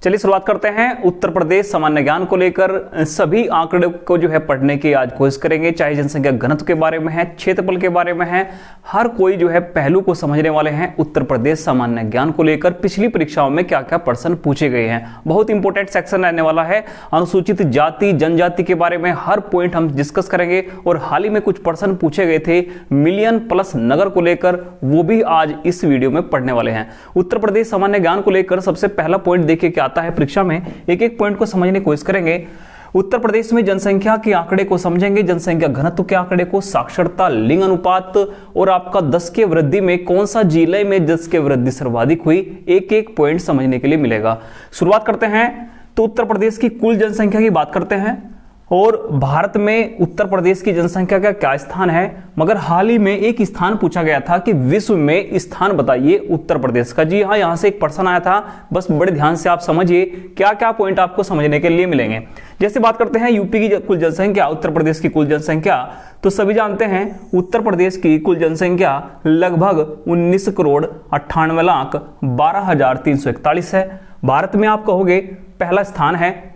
चलिए शुरुआत करते हैं। उत्तर प्रदेश सामान्य ज्ञान को लेकर सभी आंकड़े को जो है पढ़ने की आज कोशिश करेंगे, चाहे जनसंख्या घनत्व के बारे में है, क्षेत्रफल के बारे में है, हर कोई जो है पहलू को समझने वाले हैं। उत्तर प्रदेश सामान्य ज्ञान को लेकर पिछली परीक्षाओं में क्या क्या प्रश्न पूछे गए हैं, बहुत इंपॉर्टेंट सेक्शन रहने वाला है। अनुसूचित जाति जनजाति के बारे में हर पॉइंट हम डिस्कस करेंगे और हाल ही में कुछ प्रश्न पूछे गए थे मिलियन प्लस नगर को लेकर, वो भी आज इस वीडियो में पढ़ने वाले हैं। उत्तर प्रदेश सामान्य ज्ञान को लेकर सबसे पहला पॉइंट देखिए क्या आता है परीक्षा में, एक एक पॉइंट को समझने की कोशिश करेंगे। उत्तर प्रदेश में जनसंख्या के आंकड़े को समझेंगे, जनसंख्या घनत्व के आंकड़े को, साक्षरता, लिंग अनुपात और आपका 10 के वृद्धि में कौन सा जिले में 10 के वृद्धि सर्वाधिक हुई, एक एक पॉइंट समझने के लिए मिलेगा। शुरुआत करते हैं तो उत्तर प्रदेश की कुल जनसंख्या की बात करते हैं और भारत में उत्तर प्रदेश की जनसंख्या का क्या स्थान है। मगर हाल ही में एक स्थान पूछा गया था कि विश्व में स्थान बताइए उत्तर प्रदेश का। जी हाँ, यहां से एक प्रश्न आया था, बस बड़े ध्यान से आप समझिए क्या क्या पॉइंट आपको समझने के लिए मिलेंगे। जैसे बात करते हैं यूपी की कुल जनसंख्या, उत्तर प्रदेश की कुल जनसंख्या, तो सभी जानते हैं उत्तर प्रदेश की कुल जनसंख्या लगभग 19 करोड़ 98 लाख 12,341 है। भारत में आप कहोगे पहला स्थान है,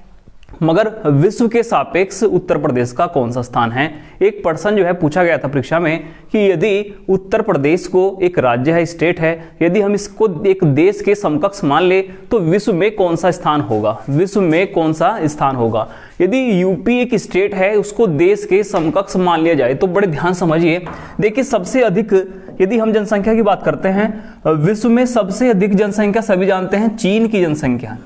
मगर विश्व के सापेक्ष उत्तर प्रदेश का कौन सा स्थान है। एक प्रश्न जो है पूछा गया था परीक्षा में कि यदि उत्तर प्रदेश को एक राज्य है, स्टेट है, यदि हम इसको एक देश के समकक्ष मान ले तो विश्व में कौन सा स्थान होगा, विश्व में कौन सा स्थान होगा। यदि यूपी एक स्टेट है, उसको देश के समकक्ष मान लिया जाए तो बड़े ध्यान समझिए। देखिए सबसे अधिक यदि हम जनसंख्या की बात करते हैं, विश्व में सबसे अधिक जनसंख्या सभी जानते हैं चीन की जनसंख्या,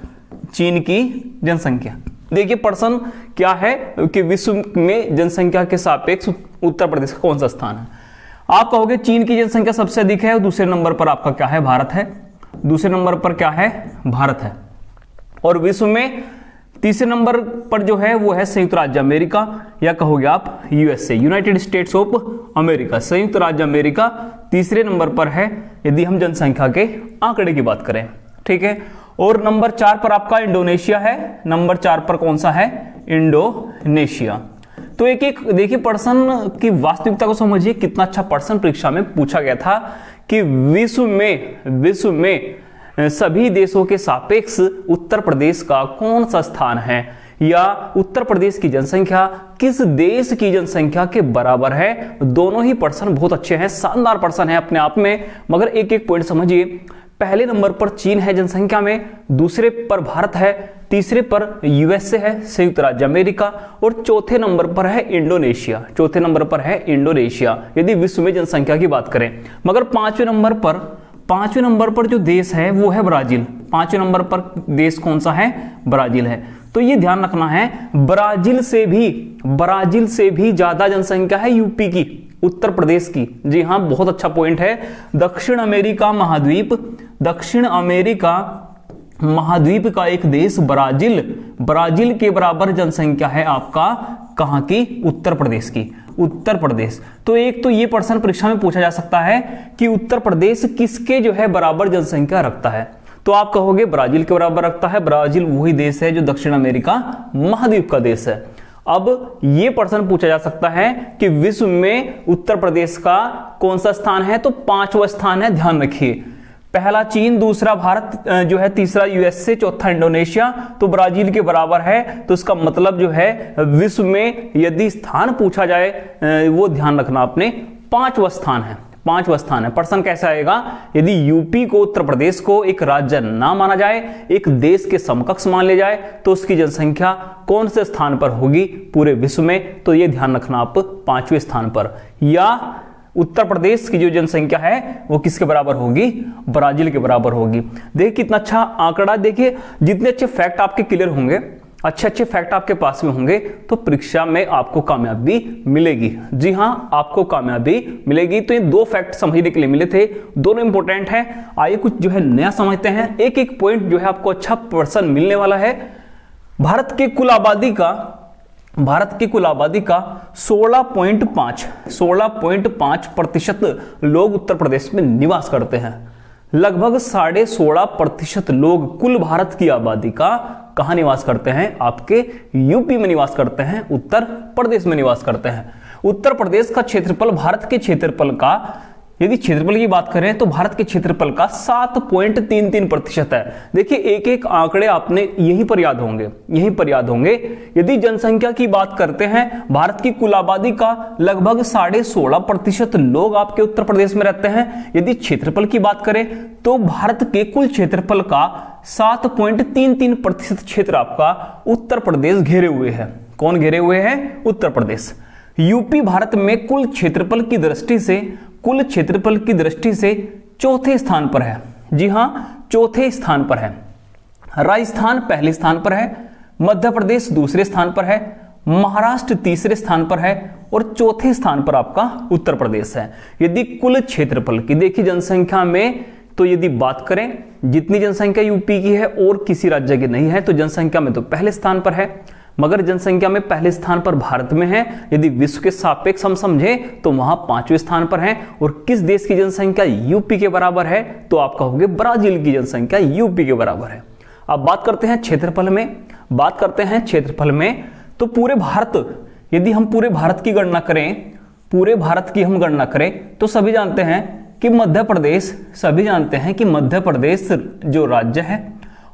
चीन की जनसंख्या। देखिए प्रश्न क्या है कि विश्व में जनसंख्या के सापेक्ष उत्तर प्रदेश का कौन सा स्थान है। आप कहोगे चीन की जनसंख्या सबसे अधिक है और दूसरे नंबर पर आपका क्या है, भारत है। दूसरे नंबर पर क्या है, भारत है। और विश्व में तीसरे नंबर पर जो है वो है संयुक्त राज्य अमेरिका, या कहोगे आप USA, United states of America. संयुक्त राज्य अमेरिका तीसरे नंबर पर है यदि हम जनसंख्या के आंकड़े की बात करें, ठीक है। और नंबर 4 पर आपका इंडोनेशिया है। नंबर 4 पर कौन सा है, इंडोनेशिया। तो एक एक देखिए प्रश्न की वास्तविकता को समझिए, कितना अच्छा प्रश्न परीक्षा में पूछा गया था कि विश्व में सभी देशों के सापेक्ष उत्तर प्रदेश का कौन सा स्थान है, या उत्तर प्रदेश की जनसंख्या किस देश की जनसंख्या के बराबर है। दोनों ही प्रश्न बहुत अच्छे हैं, शानदार प्रश्न है अपने आप में, मगर एक एक पॉइंट समझिए। पहले नंबर पर चीन है जनसंख्या में, दूसरे पर भारत है, तीसरे पर यूएसए है, संयुक्त राज्य अमेरिका, और चौथे नंबर पर है इंडोनेशिया। चौथे नंबर पर है इंडोनेशिया यदि विश्व में जनसंख्या की बात करें। मगर पांचवें नंबर पर जो देश है वो है ब्राजील। पांचवें नंबर पर देश कौन सा है, ब्राजील है। तो ये ध्यान रखना है, ब्राजील से भी ज्यादा जनसंख्या है यूपी की, उत्तर प्रदेश की। जी हां, बहुत अच्छा पॉइंट है। दक्षिण अमेरिका महाद्वीप का एक देश ब्राजील के बराबर जनसंख्या है आपका कहां की, उत्तर प्रदेश की, उत्तर प्रदेश। तो एक तो ये प्रश्न परीक्षा में पूछा जा सकता है कि उत्तर प्रदेश किसके जो है बराबर जनसंख्या रखता है। तो आप कहोगे ब्राजील के बराबर रखता है। ब्राजील वही देश है जो दक्षिण अमेरिका महाद्वीप का देश है। अब ये प्रश्न पूछा जा सकता है कि विश्व में उत्तर प्रदेश का कौन सा स्थान है, तो 5वां स्थान है। ध्यान रखिए, पहला चीन, दूसरा भारत जो है, तीसरा यूएसए, चौथा इंडोनेशिया, तो ब्राजील के बराबर है। तो इसका मतलब जो है विश्व में यदि स्थान पूछा जाए वो ध्यान रखना आपने 5वां स्थान है, 5वां स्थान है। प्रश्न कैसे आएगा, यदि यूपी को, उत्तर प्रदेश को एक राज्य ना माना जाए, एक देश के समकक्ष मान ले जाए, तो उसकी जनसंख्या कौन से स्थान पर होगी पूरे विश्व में, तो ये ध्यान रखना आप 5वें स्थान पर। या उत्तर प्रदेश की जो जनसंख्या है वो किसके बराबर होगी, ब्राजील के बराबर होगी। देखिए कितना अच्छा आंकड़ा। देखिए जितने अच्छे फैक्ट आपके क्लियर होंगे, अच्छे फैक्ट आपके पास में होंगे, तो परीक्षा में आपको कामयाबी मिलेगी। जी हां, आपको कामयाबी मिलेगी। तो ये 2 फैक्ट समझने के लिए मिले थे, दोनों इंपॉर्टेंट हैं। आइए कुछ जो है नया समझते हैं। एक एक पॉइंट जो है आपको अच्छा प्रश्न मिलने वाला है। भारत की कुल आबादी का 16.5% लोग उत्तर प्रदेश में निवास करते हैं। लगभग 16.5% लोग कुल भारत की आबादी का कहां निवास करते हैं, आपके यूपी में निवास करते हैं, उत्तर प्रदेश में निवास करते हैं। उत्तर प्रदेश का क्षेत्रफल भारत के क्षेत्रफल का यदि क्षेत्रफल की बात करें तो भारत के क्षेत्रफल का 7.33% है। देखिए एक एक आंकड़े आपने यहीं पर याद होंगे। यदि जनसंख्या की बात करते हैं, भारत की कुल आबादी का लगभग 16.5% लोग आपके उत्तर प्रदेश में रहते हैं। यदि क्षेत्रफल की बात करें तो भारत के कुल क्षेत्रफल का 7.33% क्षेत्र आपका उत्तर प्रदेश घेरे हुए है। कौन घेरे हुए है? उत्तर प्रदेश। यूपी भारत में कुल क्षेत्रफल की दृष्टि से चौथे स्थान पर है। जी हां, चौथे स्थान पर है। राजस्थान पहले स्थान पर है, मध्य प्रदेश दूसरे स्थान पर है, महाराष्ट्र तीसरे स्थान पर है और चौथे स्थान पर आपका उत्तर प्रदेश है। यदि कुल क्षेत्रफल की देखिए जनसंख्या में, तो यदि बात करें जितनी जनसंख्या यूपी की है और किसी राज्य की नहीं है, तो जनसंख्या में तो पहले स्थान पर है, मगर जनसंख्या में पहले स्थान पर भारत में है। यदि विश्व के सापेक्ष हम समझे तो वहां 5वें स्थान पर है। और किस देश की जनसंख्या यूपी के बराबर है? तो आप कहोगे ब्राजील की जनसंख्या यूपी के बराबर है। अब बात करते हैं क्षेत्रफल में, तो पूरे भारत, यदि हम पूरे भारत की गणना करें, तो सभी जानते हैं कि मध्य प्रदेश जो राज्य है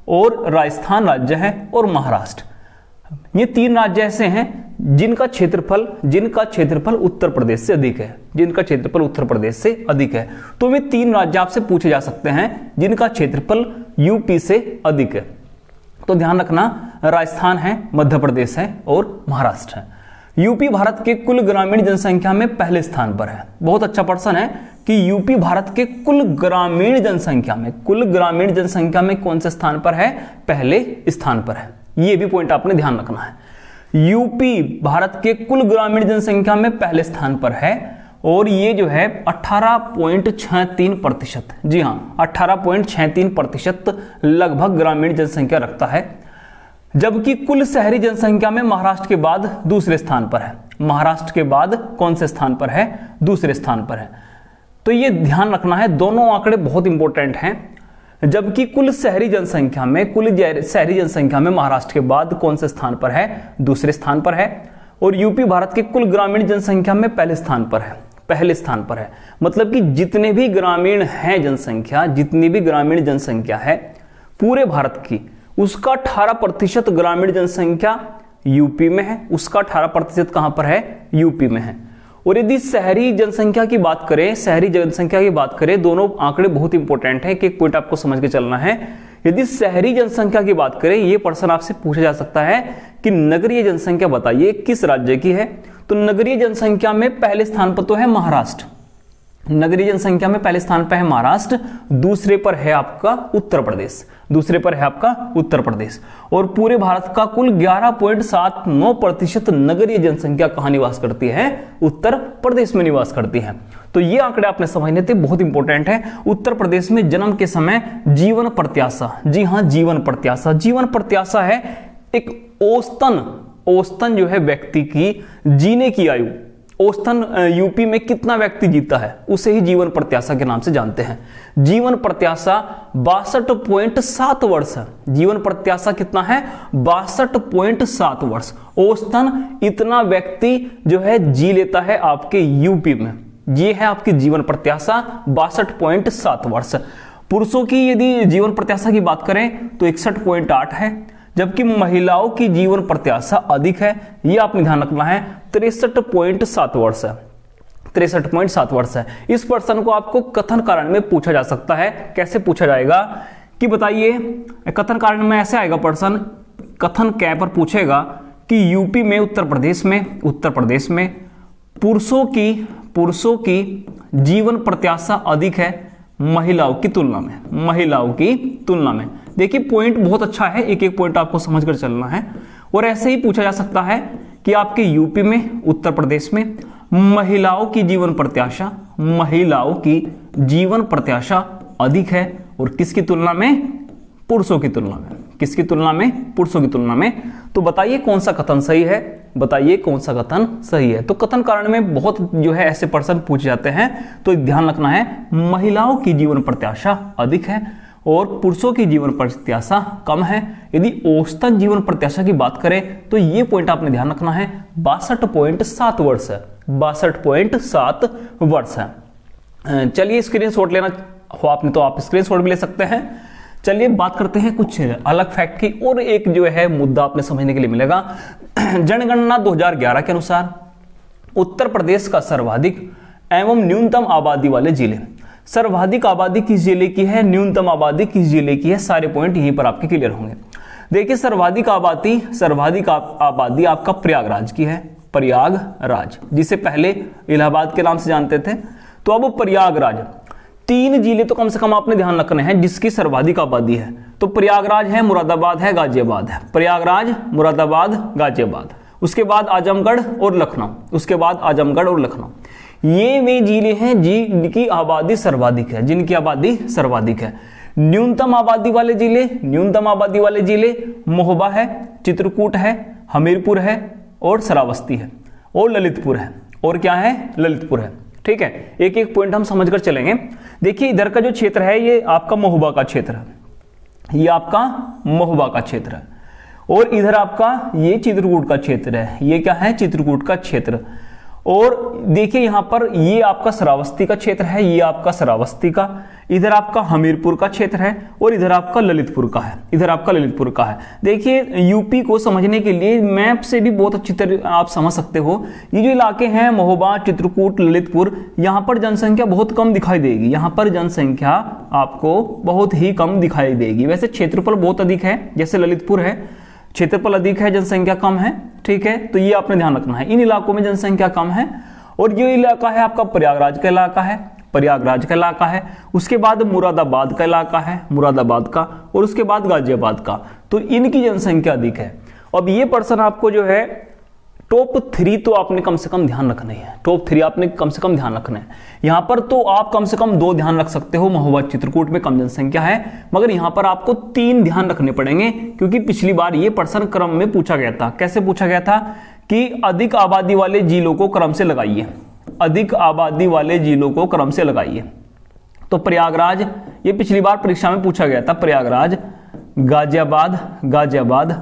और राजस्थान राज्य है और महाराष्ट्र, ये 3 राज्य ऐसे हैं जिनका क्षेत्रफल उत्तर प्रदेश से अधिक है। तो वे 3 राज्य आपसे पूछे जा सकते हैं जिनका क्षेत्रफल यूपी से अधिक है। तो ध्यान रखना, राजस्थान है, मध्य प्रदेश है और महाराष्ट्र है। यूपी भारत के कुल ग्रामीण जनसंख्या में पहले स्थान पर है। बहुत अच्छा प्रश्न है कि यूपी भारत के कुल ग्रामीण जनसंख्या में कौन से स्थान पर है? पहले स्थान पर है। ये भी पॉइंट आपने ध्यान रखना है। यूपी भारत के कुल ग्रामीण जनसंख्या में पहले स्थान पर है और ये जो है 18.63%, जी हां 18.63% लगभग ग्रामीण जनसंख्या रखता है। जबकि कुल शहरी जनसंख्या में महाराष्ट्र के बाद दूसरे स्थान पर है। महाराष्ट्र के बाद कौन से स्थान पर है? दूसरे स्थान पर है। तो ये ध्यान रखना है, दोनों आंकड़े बहुत इंपॉर्टेंट हैं। जबकि कुल शहरी जनसंख्या में महाराष्ट्र के बाद कौन से स्थान पर है? दूसरे स्थान पर है। और यूपी भारत के कुल ग्रामीण जनसंख्या में पहले स्थान पर है। मतलब कि जितनी भी ग्रामीण जनसंख्या है पूरे भारत की, उसका 18% ग्रामीण जनसंख्या यूपी में है। उसका 18% कहां पर है? यूपी में है। और यदि शहरी जनसंख्या की बात करें, दोनों आंकड़े बहुत इंपॉर्टेंट है। एक पॉइंट आपको समझ के चलना है। यदि शहरी जनसंख्या की बात करें, यह प्रश्न आपसे पूछा जा सकता है कि नगरीय जनसंख्या बताइए किस राज्य की है? तो नगरीय जनसंख्या में पहले स्थान पर तो है महाराष्ट्र। दूसरे पर है आपका उत्तर प्रदेश। और पूरे भारत का कुल 11.79% नगरीय जनसंख्या कहां निवास करती है? उत्तर प्रदेश में निवास करती है। तो ये आंकड़े आपने समझने थे, बहुत इंपॉर्टेंट है। उत्तर प्रदेश में जन्म के समय जीवन प्रत्याशा, जी हां जीवन प्रत्याशा है एक औसतन जो है व्यक्ति की जीने की आयु। औसतन यूपी में कितना व्यक्ति जीता है उसे ही जीवन प्रत्याशा के नाम से जानते हैं। जीवन प्रत्याशा 62.7 वर्ष है। जीवन प्रत्याशा कितना है? 62.7 वर्ष। औसतन इतना व्यक्ति जो है जी लेता है आपके यूपी में। ये है आपकी जीवन प्रत्याशा 62.7 वर्ष। पुरुषों की यदि जीवन प्रत्याशा की बात करें तो 61.8 है, जबकि महिलाओं की जीवन प्रत्याशा अधिक है। यह आपने ध्यान रखना है, 63.7 वर्ष है। 63.7 वर्ष है। इस प्रश्न को आपको कथन कारण में पूछा जा सकता है। कैसे पूछा जाएगा कि बताइए? कथन कारण में ऐसे आएगा प्रश्न, कथन कै पर पूछेगा कि यूपी में उत्तर प्रदेश में पुरुषों की जीवन प्रत्याशा अधिक है महिलाओं की तुलना में। देखिए पॉइंट बहुत अच्छा है, एक एक पॉइंट आपको समझकर चलना है। और ऐसे ही पूछा जा सकता है कि आपके यूपी में, उत्तर प्रदेश में महिलाओं की जीवन प्रत्याशा अधिक है और किसकी तुलना में? पुरुषों की तुलना में। तो बताइए कौन सा कथन सही है? तो कथन कारण में बहुत जो है ऐसे प्रश्न पूछे जाते हैं, तो ध्यान रखना है महिलाओं की जीवन प्रत्याशा अधिक है और पुरुषों की जीवन प्रत्याशा कम है। यदि औसतन जीवन प्रत्याशा की बात करें तो ये पॉइंट आपने ध्यान रखना है, 62.7 वर्ष है। 62.7 वर्ष है। चलिए स्क्रीनशॉट लेना हो आपने तो आप स्क्रीनशॉट भी ले सकते हैं। चलिए बात करते हैं कुछ अलग फैक्ट की, और एक जो है मुद्दा आपने समझने के लिए मिलेगा। जनगणना 2011 के अनुसार उत्तर प्रदेश का सर्वाधिक एवं न्यूनतम आबादी वाले जिले, सर्वाधिक आबादी किस जिले की है, न्यूनतम आबादी किस जिले की है, सारे पॉइंट यहीं पर आपके क्लियर होंगे। देखिए सर्वाधिक आबादी आपका प्रयागराज की है, प्रयागराज, जिसे पहले इलाहाबाद के नाम से जानते थे, तो अब प्रयागराज। 3 जिले तो कम से कम आपने ध्यान रखने हैं जिसकी सर्वाधिक आबादी है, तो प्रयागराज है, मुरादाबाद है, गाजियाबाद है। प्रयागराज, मुरादाबाद, गाजियाबाद, उसके बाद आजमगढ़ और लखनऊ, उसके बाद आजमगढ़ और लखनऊ। ये वे जिले हैं जिनकी आबादी सर्वाधिक है, जिनकी आबादी सर्वाधिक है। न्यूनतम आबादी वाले जिले, न्यूनतम आबादी वाले जिले महोबा है, चित्रकूट है, हमीरपुर है और श्रावस्ती है और ललितपुर है। और क्या है? ललितपुर है। ठीक है, एक एक पॉइंट हम समझकर चलेंगे। देखिए इधर का जो क्षेत्र है ये आपका महोबा का क्षेत्र है, ये आपका महोबा का क्षेत्र है, और इधर आपका ये चित्रकूट का क्षेत्र है, ये क्या है? चित्रकूट का क्षेत्र। और देखिए यहां पर ये आपका श्रावस्ती का क्षेत्र है, ये आपका श्रावस्ती का, इधर आपका हमीरपुर का क्षेत्र है और इधर आपका ललितपुर का है, इधर आपका ललितपुर का है। देखिए यूपी को समझने के लिए मैप से भी बहुत अच्छी तरह आप समझ सकते हो। ये जो इलाके हैं महोबा, चित्रकूट, ललितपुर, यहाँ पर जनसंख्या बहुत कम दिखाई देगी, यहाँ पर जनसंख्या आपको बहुत ही कम दिखाई देगी। वैसे क्षेत्रफल बहुत अधिक है, जैसे ललितपुर है, क्षेत्रफल अधिक है, जनसंख्या कम है। ठीक है, तो ये आपने ध्यान रखना है, इन इलाकों में जनसंख्या कम है। और ये इलाका है आपका प्रयागराज का इलाका है, प्रयागराज का इलाका है, उसके बाद मुरादाबाद का इलाका है, मुरादाबाद का, और उसके बाद गाजियाबाद का, तो इनकी जनसंख्या अधिक है। अब ये पर्सन आपको जो है टॉप 3 तो आपने कम से कम ध्यान रखना है, टॉप 3 आपने कम से कम ध्यान रखना है। यहां पर तो आप कम से कम 2 ध्यान रख सकते हो, महोबा चित्रकूट में कम जनसंख्या है, मगर यहां पर आपको 3 ध्यान रखने पड़ेंगे, क्योंकि पिछली बार ये प्रश्न क्रम में पूछा गया था। कैसे पूछा गया था? कि अधिक आबादी वाले जिलों को क्रम से लगाइए, अधिक आबादी वाले जिलों को क्रम से लगाइए। तो प्रयागराज, ये पिछली बार परीक्षा में पूछा गया था, प्रयागराज, गाजियाबाद, गाजियाबाद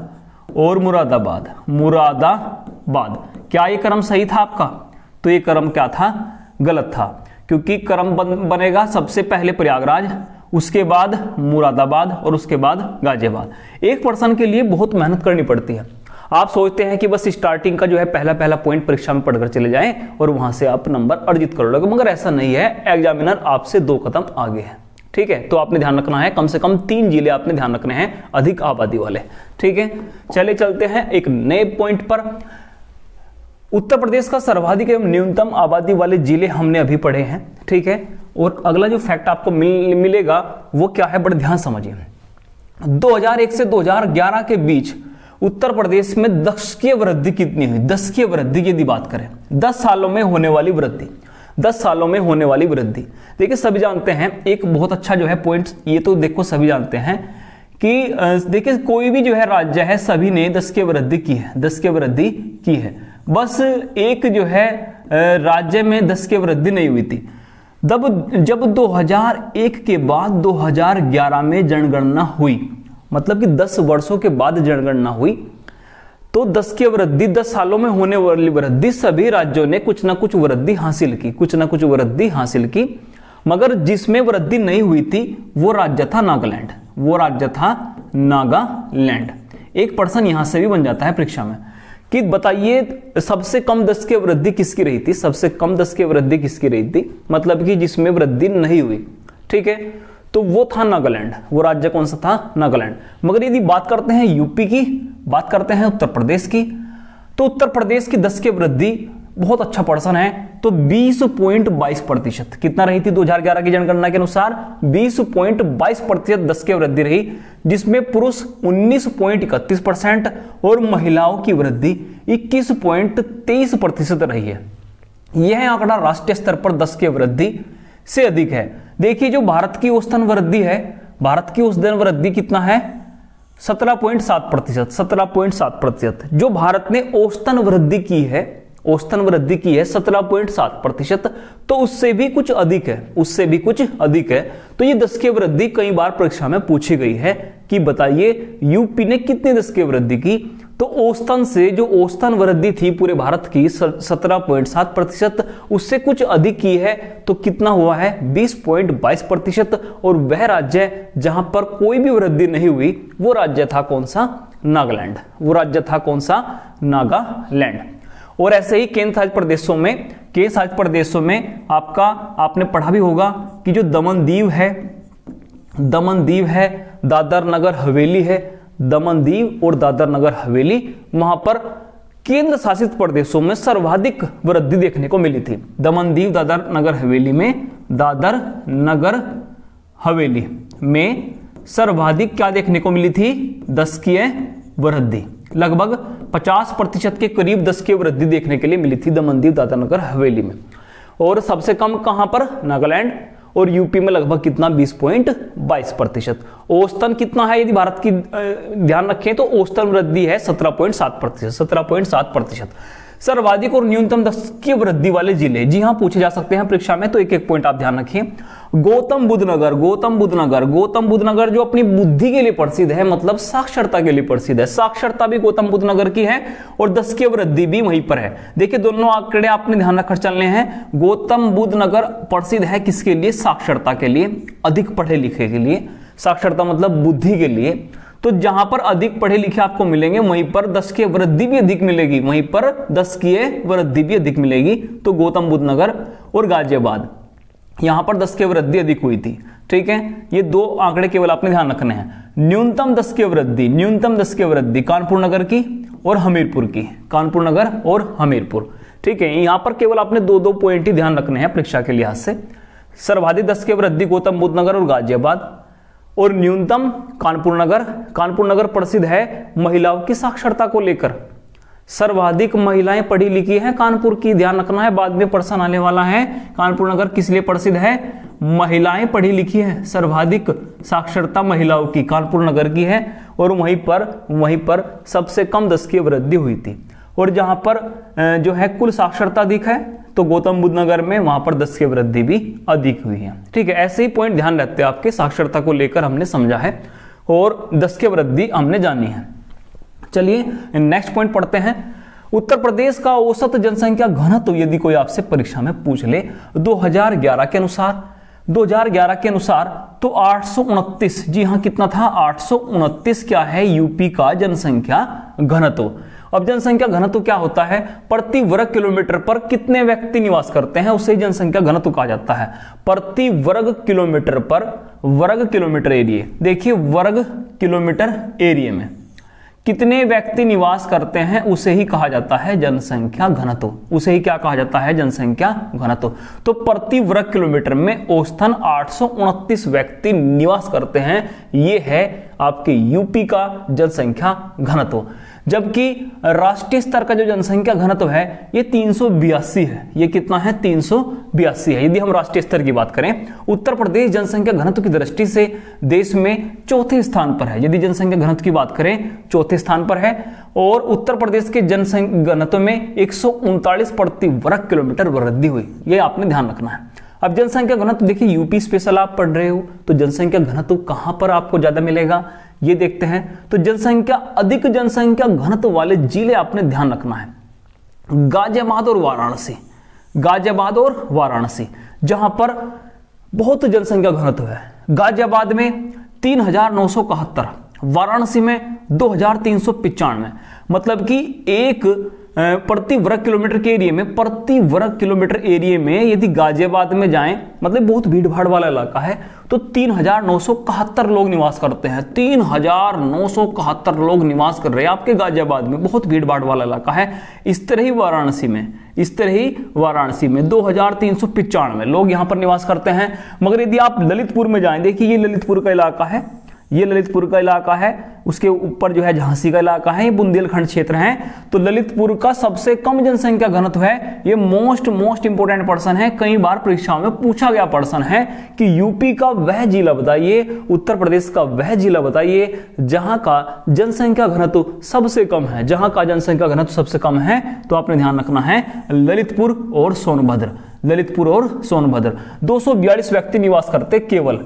और मुरादाबाद, मुरादाबाद। क्या ये क्रम सही था आपका? तो ये क्रम क्या था? गलत था, क्योंकि क्रम बनेगा सबसे पहले प्रयागराज, उसके बाद मुरादाबाद और उसके बाद गाजियाबाद। एक पर्सन के लिए बहुत मेहनत करनी पड़ती है। आप सोचते हैं कि बस स्टार्टिंग का जो है पहला पॉइंट परीक्षा में पढ़कर चले जाएं और वहां से आप नंबर अर्जित कर लोगे, मगर ऐसा नहीं है। एग्जामिनर आपसे 2 कदम आगे है। ठीक है, तो आपने ध्यान रखना है, कम से कम 3 जिले आपने ध्यान रखने हैं अधिक आबादी वाले। ठीक है, चले चलते हैं एक नए पॉइंट पर। उत्तर प्रदेश का सर्वाधिक एवं न्यूनतम आबादी वाले जिले हमने अभी पढ़े हैं। ठीक है, और अगला जो फैक्ट आपको मिलेगा वो क्या है, बड़े ध्यान समझिए। 2001 से 2011 के बीच उत्तर प्रदेश में दशकीय वृद्धि कितनी हुई? दशकीय वृद्धि की यदि बात करें, 10 सालों में होने वाली वृद्धि, 10 सालों में होने वाली वृद्धि। देखिए सभी जानते हैं, एक बहुत अच्छा जो है पॉइंट, ये तो देखो सभी जानते हैं कि देखिए कोई भी जो है राज्य है, सभी ने 10 की वृद्धि की है, 10 की वृद्धि की है। बस एक जो है राज्य में 10 की वृद्धि नहीं हुई थी। जब 2001 के बाद 2011 में जनगणना हुई, मतलब कि 10 वर्षों के बाद जनगणना हुई, तो 10 की वृद्धि, 10 सालों में होने वाली वृद्धि, सभी राज्यों ने कुछ ना कुछ वृद्धि हासिल की, कुछ ना कुछ वृद्धि हासिल की। मगर जिसमें वृद्धि नहीं हुई थी वो राज्य था नागालैंड, वो राज्य था नागालैंड। एक पर्सन यहां से भी बन जाता है परीक्षा में कि बताइए सबसे कम 10 की वृद्धि किसकी रही थी? सबसे कम 10 की वृद्धि किसकी रही थी? मतलब कि जिसमें वृद्धि नहीं हुई। ठीक है, तो वो था नागालैंड। वो राज्य कौन सा था? नागालैंड। मगर यदि बात करते हैं यूपी की, बात करते हैं उत्तर प्रदेश की, तो उत्तर प्रदेश की 10 की वृद्धि बहुत अच्छा पर्सन है, तो 20.22%। कितना रही थी 2011 की जनगणना के अनुसार? 20.22% 10 की वृद्धि रही, जिसमें पुरुष 19.31% और महिलाओं की वृद्धि 21.23% रही है। यह आंकड़ा राष्ट्रीय स्तर पर 10 की वृद्धि से अधिक है। देखिए जो भारत की औसतन वृद्धि है, भारत की औसतन वृद्धि कितना है? 17.7%, 17.7%। जो भारत ने औसतन वृद्धि की है, औसतन वृद्धि की है 17.7%, तो उससे भी कुछ अधिक है, उससे भी कुछ अधिक है। तो ये 10 की वृद्धि कई बार परीक्षा में पूछी गई है कि बताइए यूपी ने कितनी 10 की वृद्धि की? तो औसतन से जो औसतन वृद्धि थी पूरे भारत की 17.7%, उससे कुछ अधिक की है तो कितना हुआ है 20.22%। और वह राज्य जहां पर कोई भी वृद्धि नहीं हुई वो राज्य था कौन सा, नागालैंड। वो राज्य था कौन सा, नागालैंड। और ऐसे ही केंद्र शासित प्रदेशों में आपने पढ़ा भी होगा कि जो दमन दीव है, दादर नगर हवेली है, दमन दीव और दादर नगर हवेली, वहां पर केंद्र शासित प्रदेशों में सर्वाधिक वृद्धि देखने को मिली थी। दमन दीव दादर नगर हवेली में सर्वाधिक क्या देखने को मिली थी, 10 की वृद्धि, लगभग 50% के करीब 10 की वृद्धि देखने के लिए मिली थी दमन दीव दादर नगर हवेली में। और सबसे कम कहां पर, नागालैंड। और यूपी में लगभग कितना 20.22%। औसतन कितना है, यदि भारत की ध्यान रखें तो औसतन वृद्धि है 17.7%। सर्वाधिक और न्यूनतम 10 की वृद्धि वाले जिले, जी हां पूछे जा सकते हैं परीक्षा में, तो एक एक पॉइंट आप ध्यान रखिए। गौतम बुद्ध नगर जो अपनी बुद्धि के लिए प्रसिद्ध है, मतलब साक्षरता के लिए प्रसिद्ध है, साक्षरता भी गौतम बुद्ध नगर की है और 10 की वृद्धि भी वहीं पर है। देखिए दोनों आंकड़े आपने ध्यान रखकर चलने हैं। गौतम बुद्ध नगर प्रसिद्ध है किसके लिए, साक्षरता के लिए, अधिक पढ़े लिखे के लिए, साक्षरता मतलब बुद्धि के लिए। तो जहां पर अधिक पढ़े लिखे आपको मिलेंगे वहीं पर 10 की वृद्धि भी अधिक मिलेगी, तो गौतम बुद्ध नगर और गाजियाबाद, यहां पर 10 की वृद्धि अधिक हुई थी। ठीक है, ये दो आंकड़े केवल आपने ध्यान रखने हैं। न्यूनतम 10 की वृद्धि कानपुर नगर की और हमीरपुर की, कानपुर नगर और हमीरपुर। ठीक है, यहां पर केवल आपने दो पॉइंट ही ध्यान रखने हैं परीक्षा के लिहाज से। सर्वाधिक 10 की वृद्धि गौतम बुद्ध नगर और गाजियाबाद, और न्यूनतम कानपुर नगर प्रसिद्ध है महिलाओं की साक्षरता को लेकर। सर्वाधिक महिलाएं पढ़ी लिखी हैं कानपुर की, ध्यान रखना है, बाद में प्रश्न आने वाला है। कानपुर नगर किस लिए प्रसिद्ध है, महिलाएं पढ़ी लिखी है, सर्वाधिक साक्षरता महिलाओं की कानपुर नगर की है। और वहीं पर सबसे कम 10 की वृद्धि हुई थी। और जहां पर जो है कुल साक्षरता अधिक है तो गौतम बुद्ध नगर में वहां पर 10 की वृद्धि भी अधिक हुई है। ठीक है, ऐसे ही पॉइंट ध्यान रखते हैं आपके, साक्षरता को लेकर हमने समझा है और 10 की वृद्धि हमने जानी है। चलिए नेक्स्ट पॉइंट पढ़ते हैं। उत्तर प्रदेश का औसत जनसंख्या घनत्व यदि कोई आपसे परीक्षा में पूछ ले 2011 के अनुसार तो 829, जी हां कितना था 829 क्या है यूपी का जनसंख्या घनत्व। अब जनसंख्या घनत्व क्या होता है, प्रति वर्ग किलोमीटर पर कितने व्यक्ति निवास करते हैं उसे जनसंख्या घनत्व कहा जाता है। प्रति वर्ग किलोमीटर पर, वर्ग किलोमीटर एरिया, देखिए वर्ग किलोमीटर एरिया में कितने व्यक्ति निवास करते हैं उसे ही कहा जाता है जनसंख्या घनत्व। उसे ही क्या कहा जाता है, जनसंख्या घनत्व। तो प्रति वर्ग किलोमीटर में औसतन 829 व्यक्ति निवास करते हैं, ये है आपके यूपी का जनसंख्या घनत्व। जबकि राष्ट्रीय स्तर का जो जनसंख्या घनत्व है ये 382 है। ये कितना है, 382 है। यदि हम राष्ट्रीय स्तर की बात करें, उत्तर प्रदेश जनसंख्या घनत्व की दृष्टि से देश में चौथे स्थान पर है। यदि जनसंख्या घनत्व की बात करें चौथे स्थान पर है। और उत्तर प्रदेश के जनसंख्या घनत्व में 139 प्रति वर्ग किलोमीटर वृद्धि हुई, ये आपने ध्यान रखना है। अब जनसंख्या घनत्व देखिए, यूपी स्पेशल आप पढ़ रहे हो तो जनसंख्या घनत्व कहां पर आपको ज्यादा मिलेगा ये देखते हैं। तो अधिक जनसंख्या घनत्व वाले जिले आपने ध्यान रखना है, गाजियाबाद और वाराणसी, जहां पर बहुत जनसंख्या घनत्व है। गाजियाबाद में 3971, वाराणसी में 2395, मतलब कि एक प्रति वर्ग किलोमीटर के एरिया में, प्रति वर्ग किलोमीटर एरिया में यदि गाजियाबाद में जाएं, मतलब बहुत भीड़ भाड़ वाला इलाका है, तो 3971 लोग निवास करते हैं। 3971 लोग निवास कर रहे हैं आपके गाजियाबाद में, बहुत भीड़ भाड़ वाला इलाका है। इस तरह ही वाराणसी में 2395 लोग यहां पर निवास करते हैं। मगर यदि आप ललितपुर में जाएं, देखिए ये ललितपुर का इलाका है, ये ललितपुर का इलाका है, उसके ऊपर जो है झांसी का इलाका है, ये बुंदेलखंड क्षेत्र है। तो ललितपुर का सबसे कम जनसंख्या घनत्व है। ये मोस्ट इंपोर्टेंट पर्सन है, कई बार परीक्षाओं में पूछा गया पर्सन है कि यूपी का वह जिला बताइए, उत्तर प्रदेश का वह जिला बताइए जहां का जनसंख्या घनत्व सबसे कम है। जहां का जनसंख्या घनत्व सबसे कम है तो आपने ध्यान रखना है ललितपुर और सोनभद्र। 242 व्यक्ति निवास करते केवल,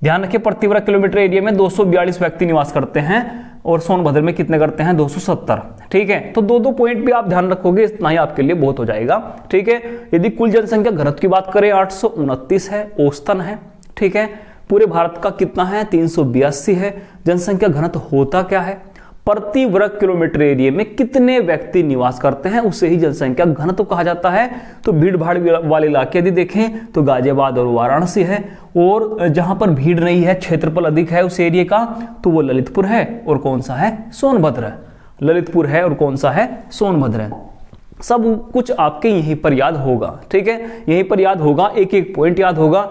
ध्यान रखिए प्रति वर्ग किलोमीटर एरिया में 242 व्यक्ति निवास करते हैं। और सोनभद्र में कितने करते हैं 270। ठीक है, तो दो पॉइंट भी आप ध्यान रखोगे, इतना ही आपके लिए बहुत हो जाएगा। ठीक है, यदि कुल जनसंख्या घनत्व की बात करें 829 है, औसतन है। ठीक है, पूरे भारत का कितना है 382 है। जनसंख्या घनत्व होता क्या है, प्रति वर्ग किलोमीटर एरिया में कितने व्यक्ति निवास करते हैं, उसे ही जनसंख्या घनत्व कहा जाता है। तो भीड़ भाड़ वाले इलाके यदि देखें तो गाजियाबाद और वाराणसी है, और जहां पर भीड़ नहीं है, क्षेत्रफल अधिक है उस एरिया का, तो वो ललितपुर है और कौन सा है सोनभद्र है। ललितपुर है और कौन सा है सोनभद्र है। सब कुछ आपके यहीं पर याद होगा। ठीक है, यहीं पर याद होगा, एक एक पॉइंट याद होगा।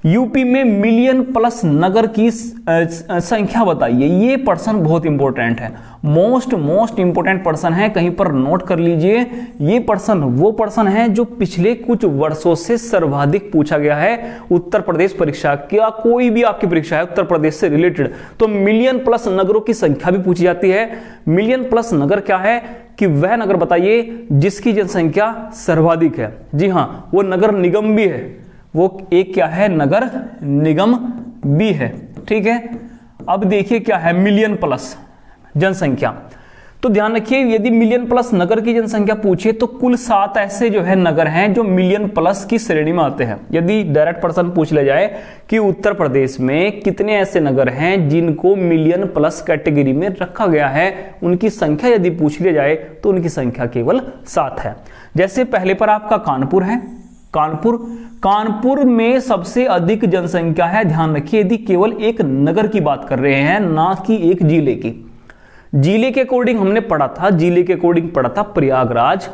यूपी में मिलियन प्लस नगर की संख्या बताइए, ये पर्सन बहुत इंपॉर्टेंट है, मोस्ट इंपॉर्टेंट पर्सन है, कहीं पर नोट कर लीजिए। ये पर्सन वो पर्सन है जो पिछले कुछ वर्षों से सर्वाधिक पूछा गया है उत्तर प्रदेश परीक्षा, क्या कोई भी आपकी परीक्षा है उत्तर प्रदेश से रिलेटेड तो मिलियन प्लस नगरों की संख्या भी पूछी जाती है। मिलियन प्लस नगर क्या है कि वह नगर बताइए जिसकी जनसंख्या सर्वाधिक है। जी हां, वो नगर निगम भी है, वो एक क्या है नगर निगम भी है। ठीक है, अब देखिए क्या है मिलियन प्लस जनसंख्या, तो ध्यान रखिए यदि मिलियन प्लस नगर की जनसंख्या पूछे तो कुल 7 ऐसे जो है नगर हैं जो मिलियन प्लस की श्रेणी में आते हैं। यदि डायरेक्ट पर्सन पूछ ले जाए कि उत्तर प्रदेश में कितने ऐसे नगर हैं जिनको मिलियन प्लस कैटेगरी में रखा गया है, उनकी संख्या यदि पूछ ले जाए तो उनकी संख्या केवल 7 है। जैसे पहले पर आपका कानपुर है, कानपुर में सबसे अधिक जनसंख्या है। ध्यान रखिए यदि केवल एक नगर की बात कर रहे हैं, ना कि एक जिले की। जिले के अकॉर्डिंग हमने पढ़ा था, जिले के अकॉर्डिंग पढ़ा था प्रयागराज,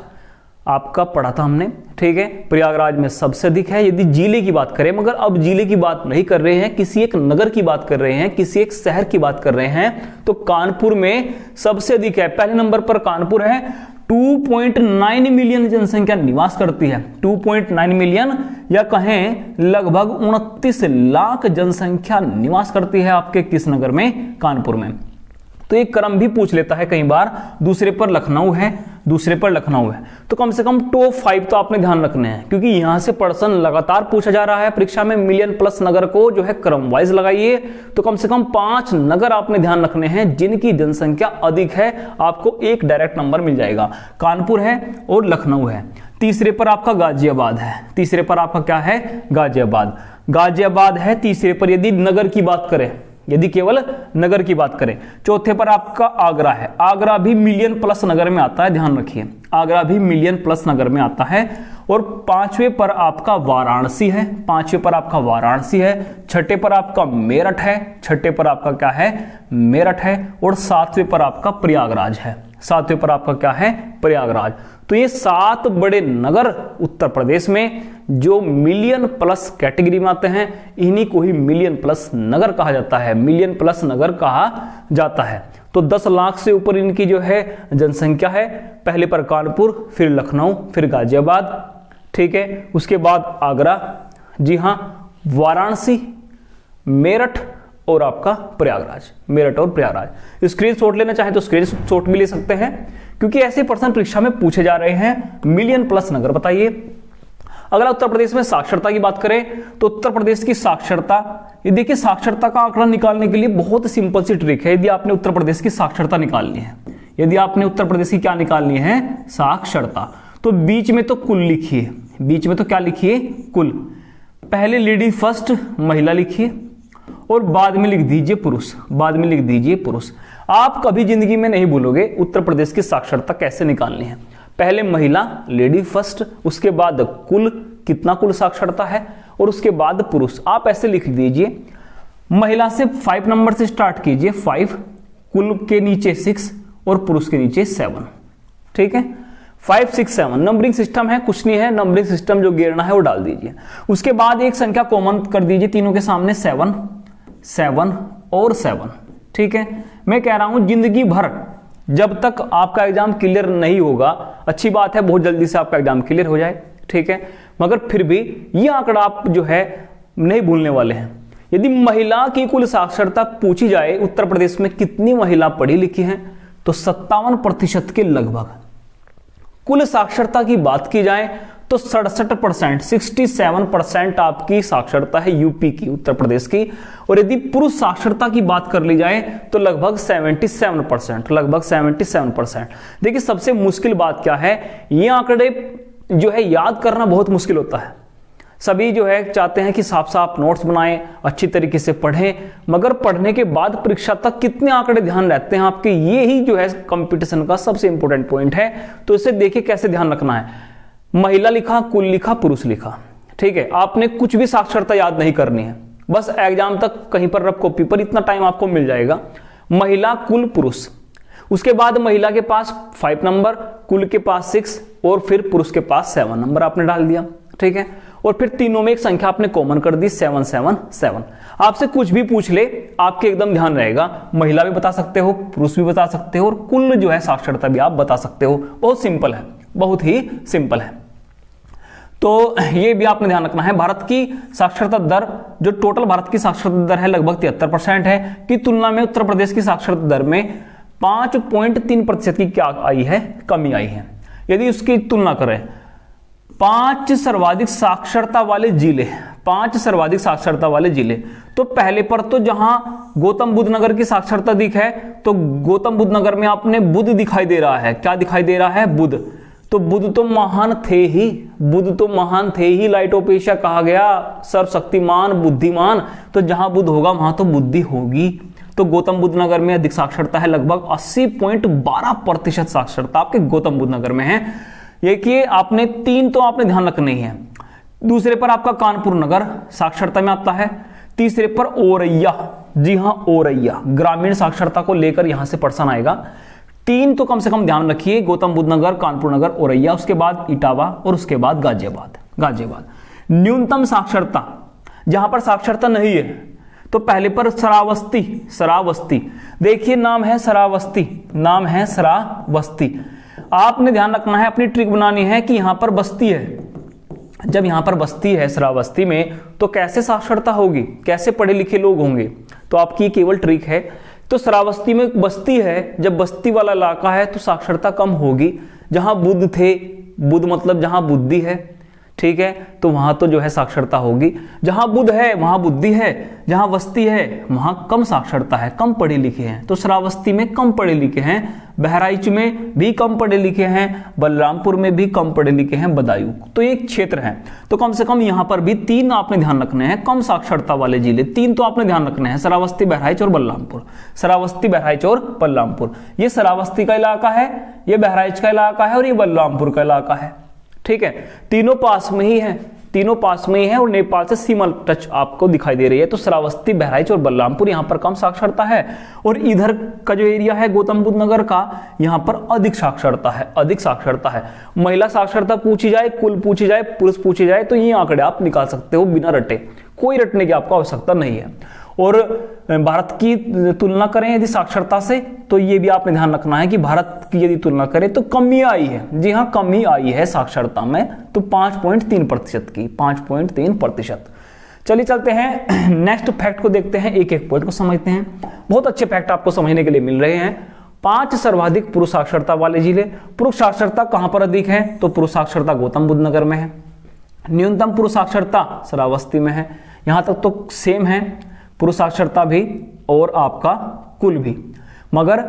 आपका पढ़ा था हमने। ठीक है, प्रयागराज में सबसे अधिक है यदि जिले की बात करें, मगर अब जिले की बात नहीं कर रहे हैं, किसी एक नगर की बात कर रहे हैं, किसी एक शहर की बात कर रहे हैं, तो कानपुर में सबसे अधिक है। पहले नंबर पर कानपुर है, 2.9 मिलियन जनसंख्या निवास करती है। 2.9 मिलियन या कहें लगभग 29 लाख जनसंख्या निवास करती है आपके किस नगर में, कानपुर में। तो एक क्रम भी पूछ लेता है कई बार, दूसरे पर लखनऊ है, दूसरे पर लखनऊ है, तो कम से कम टॉप 5 तो आपने ध्यान रखने हैं, क्योंकि यहां से पर्सन लगातार पूछा जा रहा है परीक्षा में। मिलियन प्लस नगर को जो है क्रम वाइज लगाइए, तो कम से कम 5 नगर आपने ध्यान रखने हैं जिनकी जनसंख्या अधिक है, आपको एक डायरेक्ट नंबर मिल जाएगा। कानपुर है और लखनऊ है। तीसरे पर आपका गाजियाबाद है, तीसरे पर आपका क्या है गाजियाबाद है तीसरे पर यदि नगर की बात करें, यदि केवल नगर की बात करें। चौथे पर आपका आगरा है, आगरा भी मिलियन प्लस नगर में आता है, ध्यान रखिए आगरा भी मिलियन प्लस नगर में आता है। और 5वें पर आपका वाराणसी है, 5वें पर आपका वाराणसी है। 6ठे पर आपका मेरठ है, 6ठे पर आपका क्या है मेरठ है। और 7वें पर आपका प्रयागराज है, 7वें पर आपका क्या है प्रयागराज। तो ये 7 बड़े नगर उत्तर प्रदेश में जो मिलियन प्लस कैटेगरी में आते हैं, इन्हीं को ही मिलियन प्लस नगर कहा जाता है, मिलियन प्लस नगर कहा जाता है। तो 10 लाख से ऊपर इनकी जो है जनसंख्या है। पहले पर कानपुर, फिर लखनऊ, फिर गाजियाबाद, ठीक है, उसके बाद आगरा, जी हां, वाराणसी, मेरठ और आपका प्रयागराज, मेरठ और प्रयागराज। स्क्रीनशॉट लेना चाहे तो स्क्रीनशॉट भी ले सकते हैं, क्योंकि ऐसे प्रश्न परीक्षा में पूछे जा रहे हैं। मिलियन प्लस नगर बताइए। अगला उत्तर प्रदेश में साक्षरता की बात करें तो उत्तर प्रदेश की साक्षरता, ये देखिए साक्षरता का आंकड़ा निकालने के लिए बहुत सिंपल सी ट्रिक है। यदि आपने उत्तर प्रदेश की साक्षरता निकालनी है, यदि आपने उत्तर प्रदेश की क्या निकालनी है साक्षरता, तो बीच में तो कुल लिखिए, बीच में तो क्या लिखिए कुल। पहले लेडी फर्स्ट महिला लिखिए और बाद में लिख दीजिए पुरुष, बाद में लिख दीजिए पुरुष। आप कभी जिंदगी में नहीं भूलोगे उत्तर प्रदेश की साक्षरता कैसे निकालनी है। पहले महिला लेडी फर्स्ट, उसके बाद कुल कितना कुल साक्षरता है, और उसके बाद पुरुष। आप ऐसे लिख दीजिए, महिला से 5 नंबर से स्टार्ट कीजिए, 5, कुल के नीचे 6 और पुरुष के नीचे 7, ठीक है। 5, 6, 7 नंबरिंग सिस्टम है, कुछ नहीं है, नंबरिंग सिस्टम जो गिरना है वो डाल दीजिए। उसके बाद एक संख्या कॉमन कर दीजिए तीनों के सामने, 7, 7 और 7, ठीक है। मैं कह रहा हूं जिंदगी भर जब तक आपका एग्जाम क्लियर नहीं होगा, अच्छी बात है बहुत जल्दी से आपका एग्जाम क्लियर हो जाए, ठीक है, मगर फिर भी ये आंकड़ा आप जो है नहीं भूलने वाले हैं। यदि महिला की कुल साक्षरता पूछी जाए उत्तर प्रदेश में कितनी महिला पढ़ी लिखी हैं, तो 57% के लगभग। कुल साक्षरता की बात की जाए तो 67%, 67% आपकी साक्षरता है यूपी की, उत्तर प्रदेश की। और यदि पुरुष साक्षरता की बात कर ली जाए तो लगभग 77%, लगभग 77%। देखिए सबसे मुश्किल बात क्या है, ये आंकड़े जो है याद करना बहुत मुश्किल होता है। सभी जो है चाहते हैं कि साफ साफ नोट्स बनाएं, अच्छी तरीके से पढ़ें, मगर पढ़ने के बाद परीक्षा तक कितने आंकड़े ध्यान रहते हैं आपके, ये ही जो है कंपटीशन का सबसे इंपॉर्टेंट पॉइंट है। तो इसे देखिए कैसे ध्यान रखना है। महिला लिखा, कुल लिखा, पुरुष लिखा, ठीक है। आपने कुछ भी साक्षरता याद नहीं करनी है, बस एग्जाम तक कहीं पर रफ कॉपी पर इतना टाइम आपको मिल जाएगा। महिला, कुल, पुरुष, उसके बाद महिला के पास 5 नंबर, कुल के पास 6 और फिर पुरुष के पास 7 नंबर आपने डाल दिया, ठीक है। और फिर तीनों में एक संख्या आपने कॉमन कर दी, 777। आपसे कुछ भी पूछ ले आपके एकदम ध्यान रहेगा, महिला भी बता सकते हो, पुरुष भी बता सकते हो और कुल जो है साक्षरता भी आप बता सकते हो। बहुत सिंपल है, बहुत ही सिंपल है। तो ये भी आपने ध्यान रखना है। भारत की साक्षरता दर, जो टोटल भारत की साक्षरता दर है लगभग 73% है, की तुलना में उत्तर प्रदेश की साक्षरता दर में 5.3% की क्या आई है, कमी आई है। यदि उसकी तुलना करें 5 सर्वाधिक साक्षरता वाले जिले, 5 सर्वाधिक साक्षरता वाले जिले, तो पहले पर तो जहां गौतम बुद्ध नगर की साक्षरता दिख है, तो गौतम बुद्ध नगर में आपने बुद्ध दिखाई दे रहा है। क्या दिखाई दे रहा है? बुद्ध। तो बुद्ध तो महान थे ही, बुद्ध तो महान थे ही, लाइटोपेशिया कहा गया, सर्वशक्तिमान, बुद्धिमान। तो जहां बुद्ध होगा वहां तो बुद्धि होगी। तो गौतम बुद्ध नगर में अधिक साक्षरता है, लगभग 80.12% साक्षरता आपके गौतम बुद्ध नगर में है। देखिए आपने 3 तो आपने ध्यान रखनी है। दूसरे पर आपका कानपुर नगर साक्षरता में आता है। तीसरे पर औरैया, जी हां औरैया, ग्रामीण साक्षरता को लेकर यहां से प्रश्न आएगा। 3 तो कम से कम ध्यान रखिए, गौतम बुद्ध नगर, कानपुर नगर, औरैया, उसके बाद इटावा और उसके बाद गाजियाबाद। गाजियाबाद न्यूनतम साक्षरता, जहां पर साक्षरता नहीं है तो पहले पर श्रावस्ती, श्रावस्ती, देखिए नाम है श्रावस्ती, नाम है श्रावस्ती। आपने ध्यान रखना है, अपनी ट्रिक बनानी है कि यहां पर बस्ती है। जब यहां पर बस्ती है श्रावस्ती में, तो कैसे साक्षरता होगी, कैसे पढ़े लिखे लोग होंगे, तो आपकी केवल ट्रिक है। तो श्रावस्ती में बस्ती है, जब बस्ती वाला इलाका है तो साक्षरता कम होगी। जहां बुद्ध थे, बुद्ध मतलब जहां बुद्धि है, ठीक है, तो वहां तो जो है साक्षरता होगी। जहां बुद्ध है वहां बुद्धि है, जहां बस्ती है वहां कम साक्षरता है, कम पढ़े लिखे हैं। तो श्रावस्ती में कम पढ़े लिखे हैं, बहराइच में भी कम पढ़े लिखे हैं, बलरामपुर में भी कम पढ़े लिखे हैं, बदायूं। तो एक क्षेत्र है, तो कम से कम यहां पर भी 3 आपने ध्यान रखने हैं कम साक्षरता वाले जिले। 3 तो आपने ध्यान रखने हैं, श्रावस्ती, बहराइच और बलरामपुर। श्रावस्ती, बहराइच और बलरामपुर। ये श्रावस्ती का इलाका है, ये बहराइच का इलाका है और ये बलरामपुर का इलाका है, ठीक है। तीनों पास में ही है, तीनों पास में ही है और नेपाल से सीमा टच आपको दिखाई दे रही है। तो श्रावस्ती, बहराइच और बलरामपुर यहां पर कम साक्षरता है, और इधर का जो एरिया है गौतम बुद्ध नगर का, यहां पर अधिक साक्षरता है, अधिक साक्षरता है। महिला साक्षरता पूछी जाए, कुल पूछी जाए, पुरुष पूछी जाए, तो ये आंकड़े आप निकाल सकते हो बिना रटे, कोई रटने की आपको आवश्यकता नहीं है। और भारत की तुलना करें यदि साक्षरता से, तो ये भी आपने ध्यान रखना है कि भारत की यदि तुलना करें तो कमी आई है। जी हां, कमी आई है साक्षरता में, तो 5.3% की, 5.3%। चलिए चलते हैं नेक्स्ट फैक्ट को देखते हैं, एक एक पॉइंट को समझते हैं। बहुत अच्छे फैक्ट आपको समझने के लिए मिल रहे हैं। 5 सर्वाधिक पुरुष साक्षरता वाले जिले। पुरुष साक्षरता कहां पर अधिक है, तो पुरुष साक्षरता गौतम बुद्ध नगर में है। न्यूनतम पुरुष साक्षरता श्रावस्ती में है। यहां तक तो सेम है, पुरुष साक्षरता भी और आपका कुल भी। मगर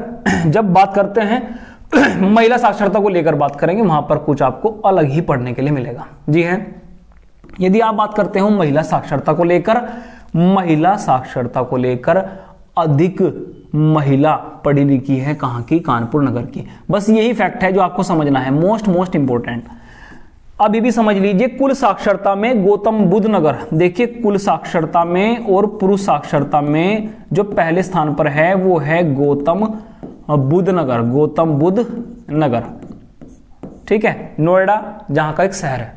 जब बात करते हैं महिला साक्षरता को लेकर बात करेंगे, वहां पर कुछ आपको अलग ही पढ़ने के लिए मिलेगा। जी है, यदि आप बात करते हो महिला साक्षरता को लेकर, महिला साक्षरता को लेकर अधिक महिला पढ़ी लिखी है कहां की, कानपुर नगर की। बस यही फैक्ट है जो आपको समझना है, मोस्ट इंपोर्टेंट। अभी भी समझ लीजिए, कुल साक्षरता में गौतम बुद्ध नगर, देखिए कुल साक्षरता में और पुरुष साक्षरता में जो पहले स्थान पर है वो है गौतम बुद्ध नगर, गौतम बुद्ध नगर, ठीक है, नोएडा जहां का एक शहर है।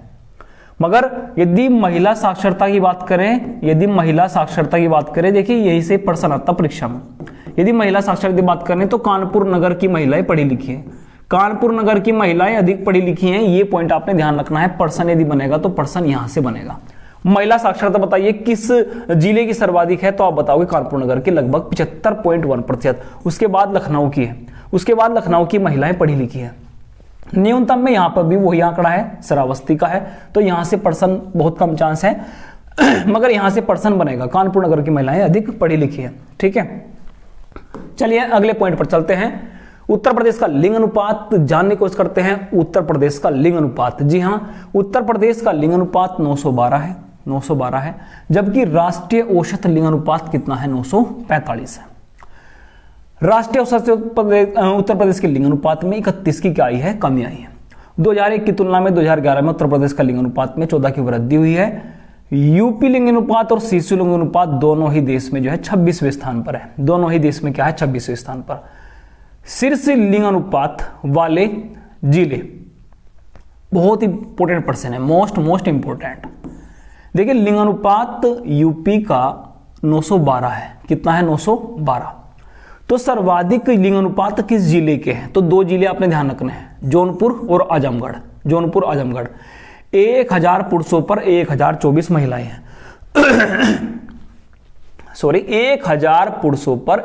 मगर यदि महिला साक्षरता की बात करें, यदि महिला साक्षरता की बात करें, देखिए यही से प्रश्न आता परीक्षा में। यदि महिला साक्षरता की बात करें तो कानपुर नगर की महिलाएं पढ़ी लिखी है, कानपुर नगर की महिलाएं अधिक पढ़ी लिखी हैं, ये पॉइंट आपने ध्यान रखना है। पर्सन यदि बनेगा तो पर्सन यहां से बनेगा। महिला साक्षरता बताइए किस जिले की सर्वाधिक है, तो आप बताओगे कानपुर नगर की, लगभग 75.1%। उसके बाद लखनऊ की है, उसके बाद लखनऊ की महिलाएं पढ़ी लिखी है। न्यूनतम में यहां पर भी वही आंकड़ा है, श्रावस्ती का है, तो यहां से पर्सन बहुत कम चांस है मगर यहां से पर्सन बनेगा। कानपुर नगर की महिलाएं अधिक पढ़ी लिखी है। ठीक है, चलिए अगले पॉइंट पर चलते हैं। उत्तर प्रदेश का लिंग अनुपात जानने की कोशिश करते हैं। उत्तर प्रदेश का लिंग अनुपात, जी हां, उत्तर प्रदेश का लिंग अनुपात 912 है, 912 है, जबकि राष्ट्रीय औसत लिंग अनुपात कितना है, 945 है। राष्ट्रीय औसत उत्तर प्रदेश के लिंग अनुपात में 31 की क्या आई है, कमी आई है। 2001 की तुलना में 2011 में उत्तर प्रदेश का लिंग अनुपात में 14 की वृद्धि हुई है। यूपी लिंग अनुपात और सीसू लिंग अनुपात दोनों ही देश में जो है 26वें स्थान पर है, दोनों ही देश में क्या है, 26वें स्थान पर। शीर्ष लिंग अनुपात वाले जिले बहुत इंपॉर्टेंट पर्सन है, मोस्ट इंपॉर्टेंट। देखिए लिंग अनुपात यूपी का 912 है, कितना है, 912। तो सर्वाधिक लिंग अनुपात किस जिले के हैं, तो दो जिले आपने ध्यान रखने हैं, जौनपुर और आजमगढ़। जौनपुर आजमगढ़ 1000 पुरुषों पर 1024 महिलाएं हैं सॉरी 1000 पुरुषों पर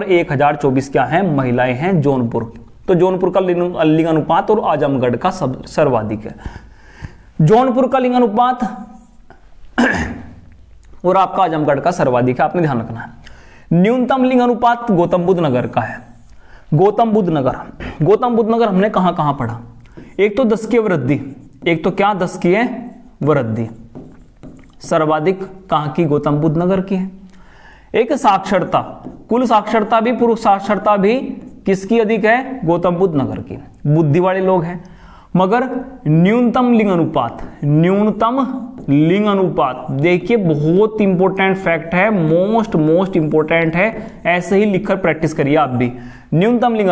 1024 क्या है, महिलाएं हैं जौनपुर। तो जौनपुर का लिंग अनुपात और आजमगढ़ का सर्वाधिक है। जौनपुर का लिंग अनुपात और आपका आजमगढ़ का सर्वाधिक है, आपने ध्यान रखना है। न्यूनतम लिंग अनुपात गौतम बुद्ध नगर का है। गौतम बुद्ध नगर हमने कहां कहां पढ़ा, एक तो 10 की वृद्धि, एक तो क्या 10 की वृद्धि, सर्वाधिक कहां की, गौतम बुद्ध नगर की है। एक साक्षरता, कुल साक्षरता भी पुरुष साक्षरता भी किसकी अधिक है, गौतम बुद्ध नगर की, बुद्धि वाले लोग हैं। मगर न्यूनतम लिंग अनुपात देखिए बहुत इंपॉर्टेंट फैक्ट है, मोस्ट इंपॉर्टेंट है, ऐसे ही लिखकर प्रैक्टिस करिए आप भी। न्यूनतम लिंग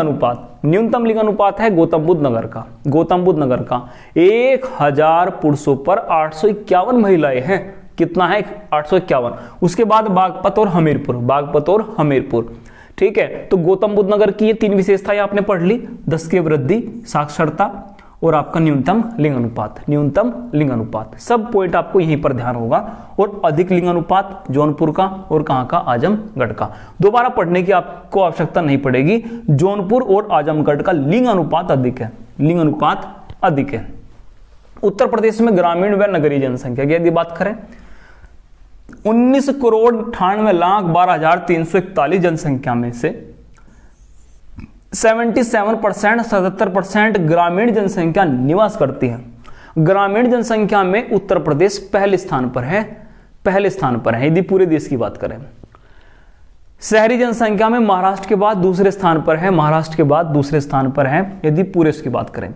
अनुपात है गौतम बुद्ध नगर का, 1000 पुरुषों पर 851 महिलाएं हैं, कितना है, 851। उसके बाद बागपत और हमीरपुर। ठीक है, तो गौतम बुद्ध नगर की ये 3 विशेषताएं आपने पढ़ ली, 10 की वृद्धि, साक्षरता और आपका न्यूनतम लिंग अनुपात। सब पॉइंट आपको यहीं पर ध्यान होगा। और अधिक लिंग अनुपात जौनपुर का और कहां का, आजमगढ़ का। दोबारा पढ़ने की आपको आवश्यकता नहीं पड़ेगी, जौनपुर और आजमगढ़ का लिंग अनुपात अधिक है। उत्तर प्रदेश में ग्रामीण व नगरीय जनसंख्या की यदि बात करें, 19,98,12,341 जनसंख्या में से 77% ग्रामीण जनसंख्या निवास करती है। ग्रामीण जनसंख्या में उत्तर प्रदेश पहले स्थान पर है यदि पूरे देश की बात करें। शहरी जनसंख्या में महाराष्ट्र के बाद दूसरे स्थान पर है यदि पूरे की बात करें।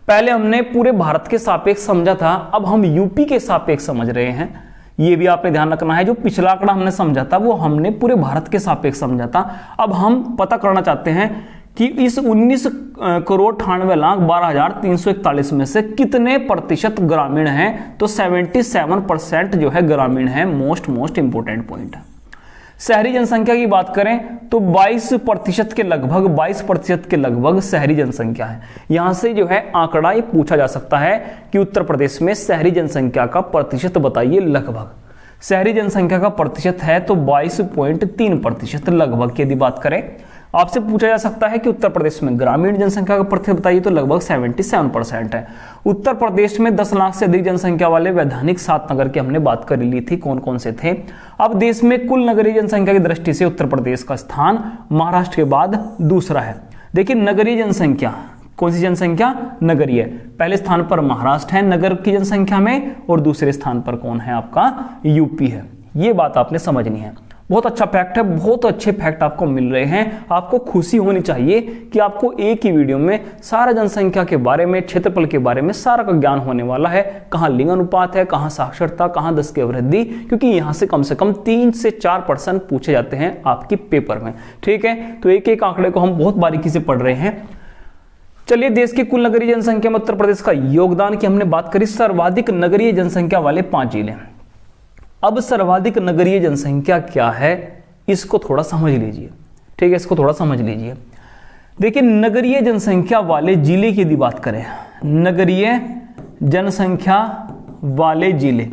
पहले हमने पूरे भारत के सापेक्ष समझा था, अब हम यूपी के सापेक्ष समझ रहे हैं, ये भी आपने ध्यान रखना है। जो पिछला आंकड़ा हमने समझा था वो हमने पूरे भारत के सापेक्ष समझा था, अब हम पता करना चाहते हैं कि इस 19,98,12,341 में से कितने प्रतिशत ग्रामीण हैं, तो 77% जो है ग्रामीण है। मोस्ट इंपोर्टेंट पॉइंट है। शहरी जनसंख्या की बात करें तो 22% के लगभग शहरी जनसंख्या है। यहां से जो है आंकड़ा ये पूछा जा सकता है कि उत्तर प्रदेश में शहरी जनसंख्या का प्रतिशत बताइए। लगभग शहरी जनसंख्या का प्रतिशत है तो 22.3% लगभग की यदि बात करें। आपसे पूछा जा सकता है कि उत्तर प्रदेश में ग्रामीण जनसंख्या का प्रतिशत बताइए, तो लगभग 77% है। उत्तर प्रदेश में 10 लाख से अधिक जनसंख्या वाले वैधानिक 7 नगर की हमने बात कर ली थी, कौन कौन से थे। अब देश में कुल नगरीय जनसंख्या की दृष्टि से उत्तर प्रदेश का स्थान महाराष्ट्र के बाद दूसरा है। देखिए नगरीय जनसंख्या, कौन सी जनसंख्या, नगरीय, पहले स्थान पर महाराष्ट्र है नगर की जनसंख्या में, और दूसरे स्थान पर कौन है, आपका यूपी है। ये बात आपने समझनी है। बहुत अच्छा फैक्ट है, बहुत अच्छे फैक्ट आपको मिल रहे हैं। आपको खुशी होनी चाहिए कि आपको एक ही वीडियो में सारा जनसंख्या के बारे में, क्षेत्रफल के बारे में सारा का ज्ञान होने वाला है। कहाँ लिंग अनुपात है, कहाँ साक्षरता, कहाँ 10 की वृद्धि, क्योंकि यहाँ से कम 3 से 4% पूछे जाते हैं आपकी पेपर में। ठीक है, तो एक एक आंकड़े को हम बहुत बारीकी से पढ़ रहे हैं। चलिए, देश की कुल नगरीय जनसंख्या में उत्तर प्रदेश का योगदान की हमने बात करी। सर्वाधिक नगरीय जनसंख्या वाले 5 जिले। अब सर्वाधिक नगरीय जनसंख्या क्या है, इसको थोड़ा समझ लीजिए। ठीक है, इसको थोड़ा समझ लीजिए। देखिए नगरीय जनसंख्या वाले जिले की यदि बात करें, नगरीय जनसंख्या वाले जिले,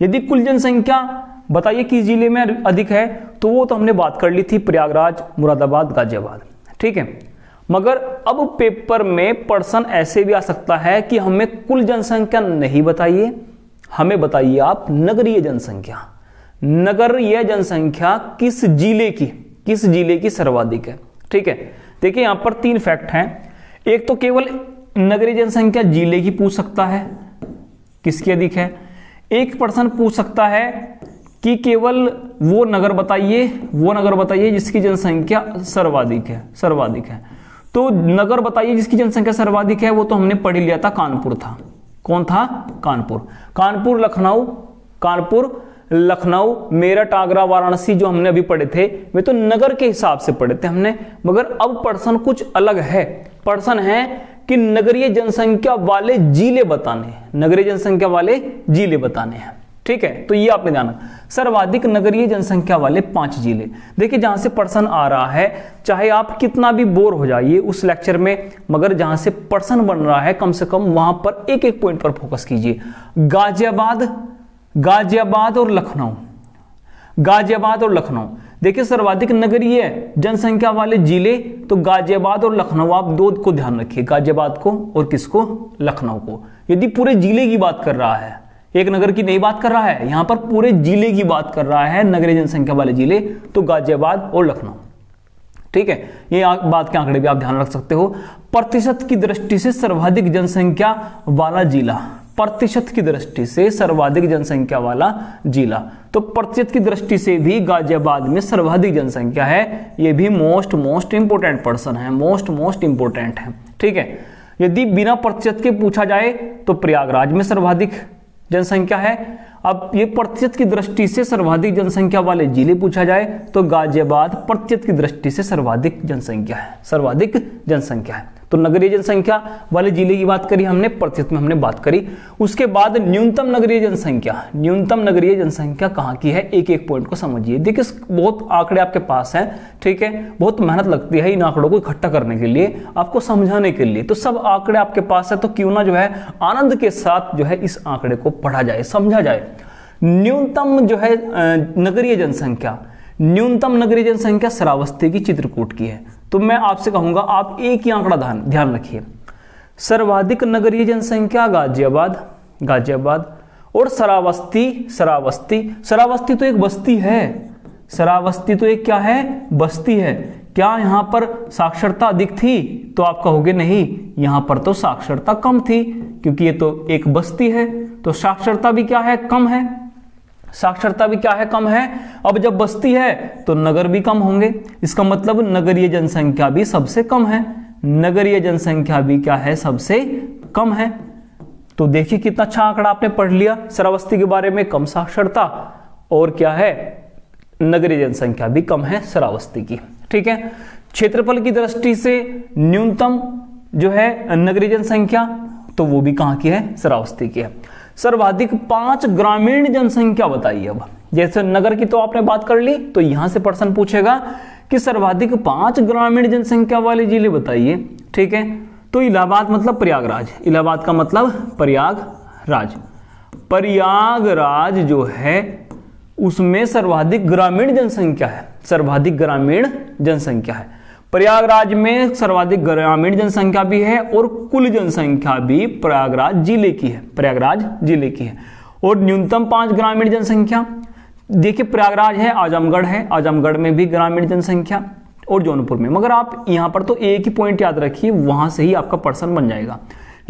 यदि कुल जनसंख्या बताइए किस जिले में अधिक है, तो वो तो हमने बात कर ली थी, प्रयागराज, मुरादाबाद, गाजियाबाद। ठीक है, मगर अब पेपर में प्रश्न ऐसे भी आ सकता है कि हमें कुल जनसंख्या नहीं बताइए, हमें बताइए आप नगरीय जनसंख्या। नगरीय जनसंख्या किस जिले की सर्वाधिक है। ठीक है, देखिए यहां पर 3 फैक्ट हैं। एक तो केवल नगरीय जनसंख्या जिले की पूछ सकता है, किसकी अधिक है। एक प्रश्न पूछ सकता है कि केवल वो नगर बताइए जिसकी जनसंख्या सर्वाधिक है। तो नगर बताइए जिसकी जनसंख्या सर्वाधिक है, वो तो हमने पढ़ लिया था, कानपुर था। कौन था? कानपुर, लखनऊ, मेरठ, आगरा, वाराणसी जो हमने अभी पढ़े थे वे तो नगर के हिसाब से पढ़े थे हमने। मगर अब प्रश्न कुछ अलग है। प्रश्न है कि नगरीय जनसंख्या वाले जिले बताने हैं। ठीक है, तो ये आपने जाना सर्वाधिक नगरीय जनसंख्या वाले 5 जिले। देखिए जहां से प्रश्न आ रहा है, चाहे आप कितना भी बोर हो जाइए उस लेक्चर में, मगर जहां से प्रश्न बन रहा है कम से कम वहां पर एक पॉइंट पर फोकस कीजिए। गाजियाबाद और लखनऊ। देखिए सर्वाधिक नगरीय जनसंख्या वाले जिले तो गाजियाबाद और लखनऊ, आप 2 को ध्यान रखिए, गाजियाबाद को और किसको? लखनऊ को। यदि पूरे जिले की बात कर रहा है, एक नगर की नहीं बात कर रहा है, यहां पर पूरे जिले की बात कर रहा है, नगरीय जनसंख्या वाले जिले तो गाजियाबाद और लखनऊ। ठीक है, ये बात के आंकड़े भी आप ध्यान रख सकते हो। प्रतिशत की दृष्टि से सर्वाधिक जनसंख्या वाला जिला, तो प्रतिशत की दृष्टि से भी गाजियाबाद में सर्वाधिक जनसंख्या है। ये भी मोस्ट इंपोर्टेंट पर्सन है, मोस्ट इंपोर्टेंट है। ठीक है, यदि बिना प्रतिशत के पूछा जाए तो प्रयागराज में सर्वाधिक जनसंख्या है। अब ये प्रतिशत की दृष्टि से सर्वाधिक जनसंख्या वाले जिले पूछा जाए तो गाजियाबाद प्रतिशत की दृष्टि से सर्वाधिक जनसंख्या है। तो नगरीय जनसंख्या वाले जिले की बात करी हमने, प्रतिशत में हमने बात करी। उसके बाद न्यूनतम नगरीय जनसंख्या कहाँ की है, एक पॉइंट को समझिए। देखिए बहुत आंकड़े आपके पास हैं, ठीक है, बहुत मेहनत लगती है इन आंकड़ों को इकट्ठा करने के लिए, आपको समझाने के लिए। तो सब आंकड़े आपके पास है, तो क्यों ना जो है आनंद के साथ जो है इस आंकड़े को पढ़ा जाए, समझा जाए। न्यूनतम जो है नगरीय जनसंख्या श्रावस्ती की चित्रकूट की है। तो मैं आपसे कहूंगा आप एक ही आंकड़ा ध्यान रखिए, सर्वाधिक नगरीय जनसंख्या गाजियाबाद और श्रावस्ती तो एक बस्ती है। श्रावस्ती तो एक क्या है? बस्ती है। क्या यहां पर साक्षरता अधिक थी? तो आप कहोगे नहीं, यहां पर तो साक्षरता कम थी, क्योंकि ये तो एक बस्ती है, तो साक्षरता भी क्या है? कम है। अब जब बस्ती है तो नगर भी कम होंगे, इसका मतलब नगरीय जनसंख्या भी सबसे कम है। सबसे कम है। तो देखिए कितना अच्छा आंकड़ा आपने पढ़ लिया श्रावस्ती के बारे में, कम साक्षरता और क्या है, नगरीय जनसंख्या भी कम है श्रावस्ती की। ठीक है, क्षेत्रफल की दृष्टि से न्यूनतम जो है नगरीय जनसंख्या तो वो भी कहां की है? श्रावस्ती की है। सर्वाधिक 5 ग्रामीण जनसंख्या बताइए। अब जैसे नगर की तो आपने बात कर ली, तो यहां से प्रश्न पूछेगा कि सर्वाधिक 5 ग्रामीण जनसंख्या वाले जिले बताइए। ठीक है, तो इलाहाबाद मतलब प्रयागराज, इलाहाबाद का मतलब प्रयागराज जो है उसमें सर्वाधिक ग्रामीण जनसंख्या है। प्रयागराज में सर्वाधिक ग्रामीण जनसंख्या भी है और कुल जनसंख्या भी प्रयागराज जिले की है। और न्यूनतम 5 ग्रामीण जनसंख्या, देखिए प्रयागराज है, आजमगढ़ में भी ग्रामीण जनसंख्या और जौनपुर में। मगर आप यहां पर तो एक ही पॉइंट याद रखिए, वहां से ही आपका प्रश्न बन जाएगा।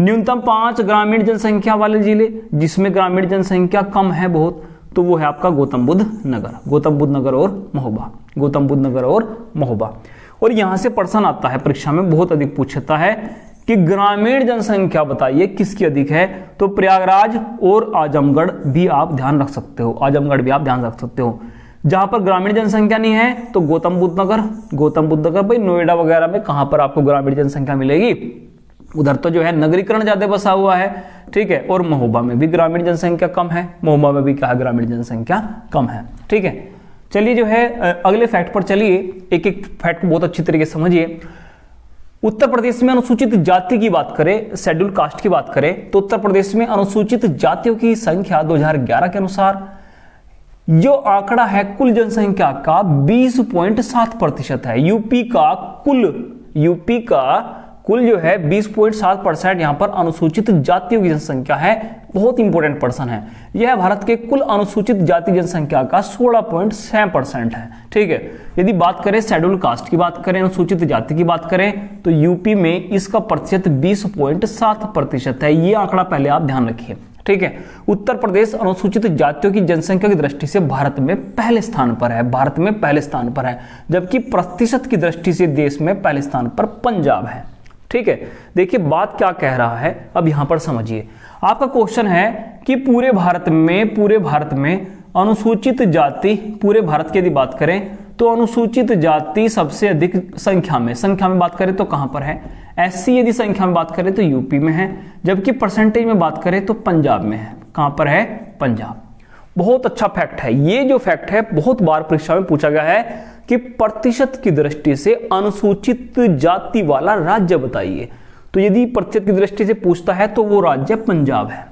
न्यूनतम 5 ग्रामीण जनसंख्या वाले जिले जिसमें ग्रामीण जनसंख्या कम है बहुत, तो वो है आपका गौतम बुद्ध नगर और महोबा। और यहां से प्रश्न आता है परीक्षा में, बहुत अधिक पूछता है कि ग्रामीण जनसंख्या बताइए किसकी अधिक है। तो प्रयागराज और आजमगढ़ भी आप ध्यान रख सकते हो, जहां पर ग्रामीण जनसंख्या नहीं है तो गौतम बुद्ध नगर भाई, नोएडा वगैरह में कहां पर आपको ग्रामीण जनसंख्या मिलेगी? उधर तो जो है नगरीकरण ज्यादा बसा हुआ है। ठीक है, और महोबा में भी ग्रामीण जनसंख्या कम है, महोबा में भी क्या है? ग्रामीण जनसंख्या कम है। ठीक है, चलिए जो है अगले फैक्ट पर चलिए, एक फैक्ट बहुत अच्छी तरीके से समझिए। उत्तर प्रदेश में अनुसूचित जाति की बात करें, शेड्यूल कास्ट की बात करें, तो उत्तर प्रदेश में अनुसूचित जातियों की संख्या 2011 के अनुसार जो आंकड़ा है कुल जनसंख्या का 20.7% है। यूपी का कुल यूपी का कुल जो है 20.7% यहाँ पर अनुसूचित जातियों की जनसंख्या है। बहुत इंपॉर्टेंट पर्सन है। यह भारत के कुल अनुसूचित जाति जनसंख्या का 16.6% है। ठीक है, यदि बात करें शेड्यूल कास्ट की बात करें, अनुसूचित जाति की बात करें, तो यूपी में इसका प्रतिशत 20.7% है। ये आंकड़ा पहले आप ध्यान रखिए। ठीक है, उत्तर प्रदेश अनुसूचित जातियों की जनसंख्या की दृष्टि से भारत में पहले स्थान पर है। भारत में पहले स्थान पर है, जबकि प्रतिशत की दृष्टि से देश में पहले स्थान पर पंजाब है। ठीक है, देखिए बात क्या कह रहा है, अब यहां पर समझिए। आपका क्वेश्चन है कि पूरे भारत में अनुसूचित जाति, पूरे भारत की यदि बात करें तो अनुसूचित जाति सबसे अधिक संख्या में बात करें तो कहां पर है? एससी यदि संख्या में बात करें तो यूपी में है, जबकि परसेंटेज में बात करें तो पंजाब में है। कहां पर है? पंजाब। बहुत अच्छा फैक्ट है। ये जो फैक्ट है बहुत बार परीक्षा में पूछा गया है कि प्रतिशत की दृष्टि से अनुसूचित जाति वाला राज्य बताइए। तो यदि प्रतिशत की दृष्टि से पूछता है तो वो राज्य पंजाब है।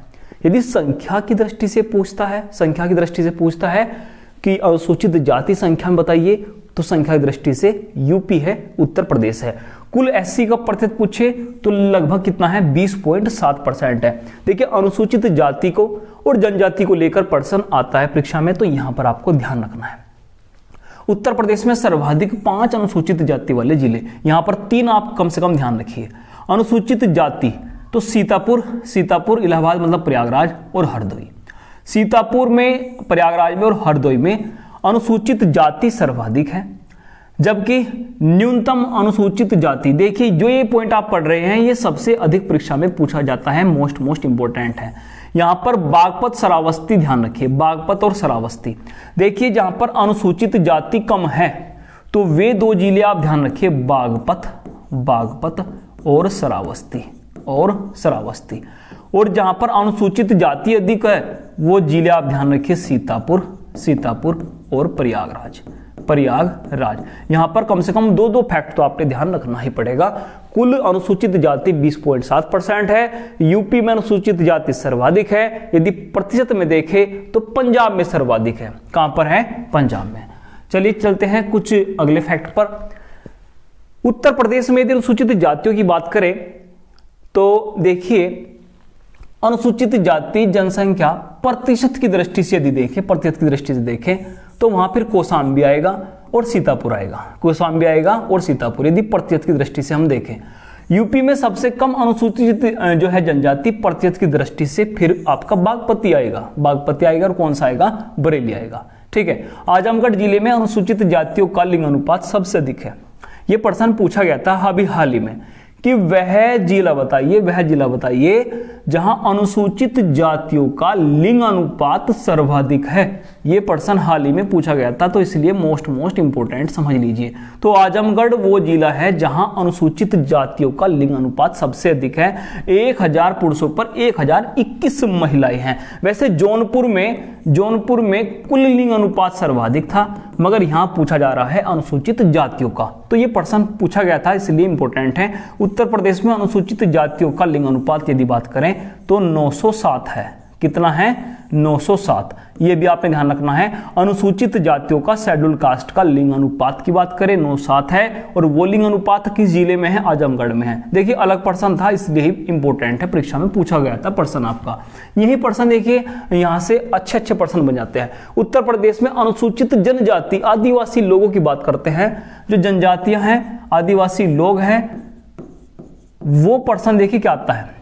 यदि संख्या की दृष्टि से पूछता है कि अनुसूचित जाति संख्या में बताइए, तो संख्या की दृष्टि से यूपी है, उत्तर प्रदेश है। कुल एससी का प्रतिशत पूछे तो लगभग कितना है? 20.7% है। देखिए अनुसूचित जाति को और जनजाति को लेकर प्रश्न आता है परीक्षा में, तो यहां पर आपको ध्यान रखना है। उत्तर प्रदेश में सर्वाधिक 5 अनुसूचित जाति वाले जिले, यहां पर 3 आप कम से कम ध्यान रखिए। अनुसूचित जाति तो सीतापुर, इलाहाबाद मतलब प्रयागराज और हरदोई। सीतापुर में, प्रयागराज में और हरदोई में अनुसूचित जाति सर्वाधिक है, जबकि न्यूनतम अनुसूचित जाति, देखिए जो ये पॉइंट आप पढ़ रहे हैं ये सबसे अधिक परीक्षा में पूछा जाता है, मोस्ट इंपोर्टेंट है। यहां पर बागपत श्रावस्ती ध्यान रखिए, बागपत और श्रावस्ती। देखिए जहां पर अनुसूचित जाति कम है तो वे 2 जिले आप ध्यान रखिए, बागपत और श्रावस्ती। और जहां पर अनुसूचित जाति अधिक है वो जिले आप ध्यान रखिए, सीतापुर और प्रयागराज। यहां पर कम से कम 2 फैक्ट तो आपने ध्यान रखना ही पड़ेगा। कुल अनुसूचित जाति 20.7% है, यूपी में अनुसूचित जाति सर्वाधिक है। यदि प्रतिशत में देखें तो पंजाब में सर्वाधिक है। कहां पर है? पंजाब में। चलिए चलते हैं कुछ अगले फैक्ट पर। उत्तर प्रदेश में यदि अनुसूचित जातियों की बात करें तो देखिए अनुसूचित जाति जनसंख्या प्रतिशत की दृष्टि से यदि देखें, तो वहां फिर कौशाम्बी आएगा और सीतापुर आएगा। यदि प्रतिशत की दृष्टि से हम देखें, यूपी में सबसे कम अनुसूचित जो है जनजाति प्रतिशत की दृष्टि से फिर आपका बागपति आएगा और कौन सा आएगा? बरेली आएगा। ठीक है, आजमगढ़ जिले में अनुसूचित जातियों का लिंग अनुपात सबसे अधिक है। यह प्रश्न पूछा गया था अभी हाल ही में कि वह जिला बताइए जहां अनुसूचित जातियों का लिंग अनुपात सर्वाधिक है। यह प्रश्न हाल ही में पूछा गया था, तो इसलिए मोस्ट इंपोर्टेंट समझ लीजिए। तो आजमगढ़ वो जिला है जहां अनुसूचित जातियों का लिंग अनुपात सबसे अधिक है। 1000 पुरुषों पर 1021 महिलाएं हैं। वैसे जौनपुर में कुल लिंग अनुपात सर्वाधिक था, मगर यहां पूछा जा रहा है अनुसूचित जातियों का, तो यह प्रश्न पूछा गया था इसलिए इंपॉर्टेंट है। उत्तर प्रदेश में अनुसूचित जातियों का लिंग अनुपात यदि बात करें तो 907 है। कितना है? 907। ये भी आपने ध्यान रखना है। अनुसूचित जातियों का शेड्यूल कास्ट का लिंग अनुपात की बात करें 907 है, और वो लिंग अनुपात किस जिले में है? आजमगढ़ में है। देखिए अलग प्रश्न था इसलिए ही इंपॉर्टेंट है, परीक्षा में पूछा गया था प्रश्न आपका। यही प्रश्न देखिए यहां से अच्छे प्रश्न बन जाते हैं। उत्तर प्रदेश में अनुसूचित जनजाति आदिवासी लोगों की बात करते हैं, जो जनजातियां हैं, आदिवासी लोग हैं, वो प्रश्न देखिए क्या आता है।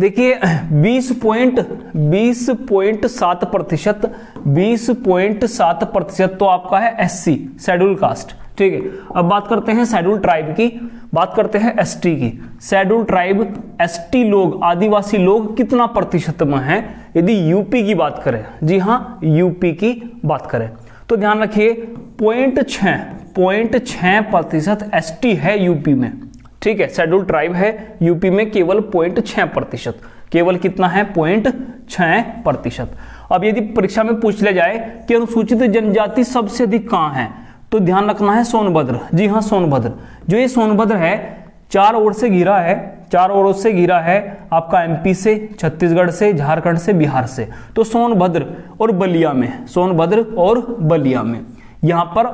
देखिए 20.7% तो आपका है एससी शेड्यूल कास्ट। ठीक है, अब बात करते हैं शेड्यूल ट्राइब की, बात करते हैं एसटी की। शेड्यूल ट्राइब एसटी लोग, आदिवासी लोग कितना प्रतिशत में है यदि यूपी की बात करें? जी हां, यूपी की बात करें तो ध्यान रखिए 0.6% एसटी है यूपी में। ठीक है, शेड्यूल ट्राइब है यूपी में केवल 0.6%, केवल कितना है? 0.6%। अब यदि परीक्षा में पूछ लिया जाए कि अनुसूचित जनजाति सबसे अधिक कहां है, तो ध्यान रखना है सोनभद्र। जी हां, सोनभद्र। जो ये सोनभद्र है 4 ओर से घिरा है, आपका एमपी से, छत्तीसगढ़ से, झारखंड से, बिहार से। तो सोनभद्र और बलिया में यहां पर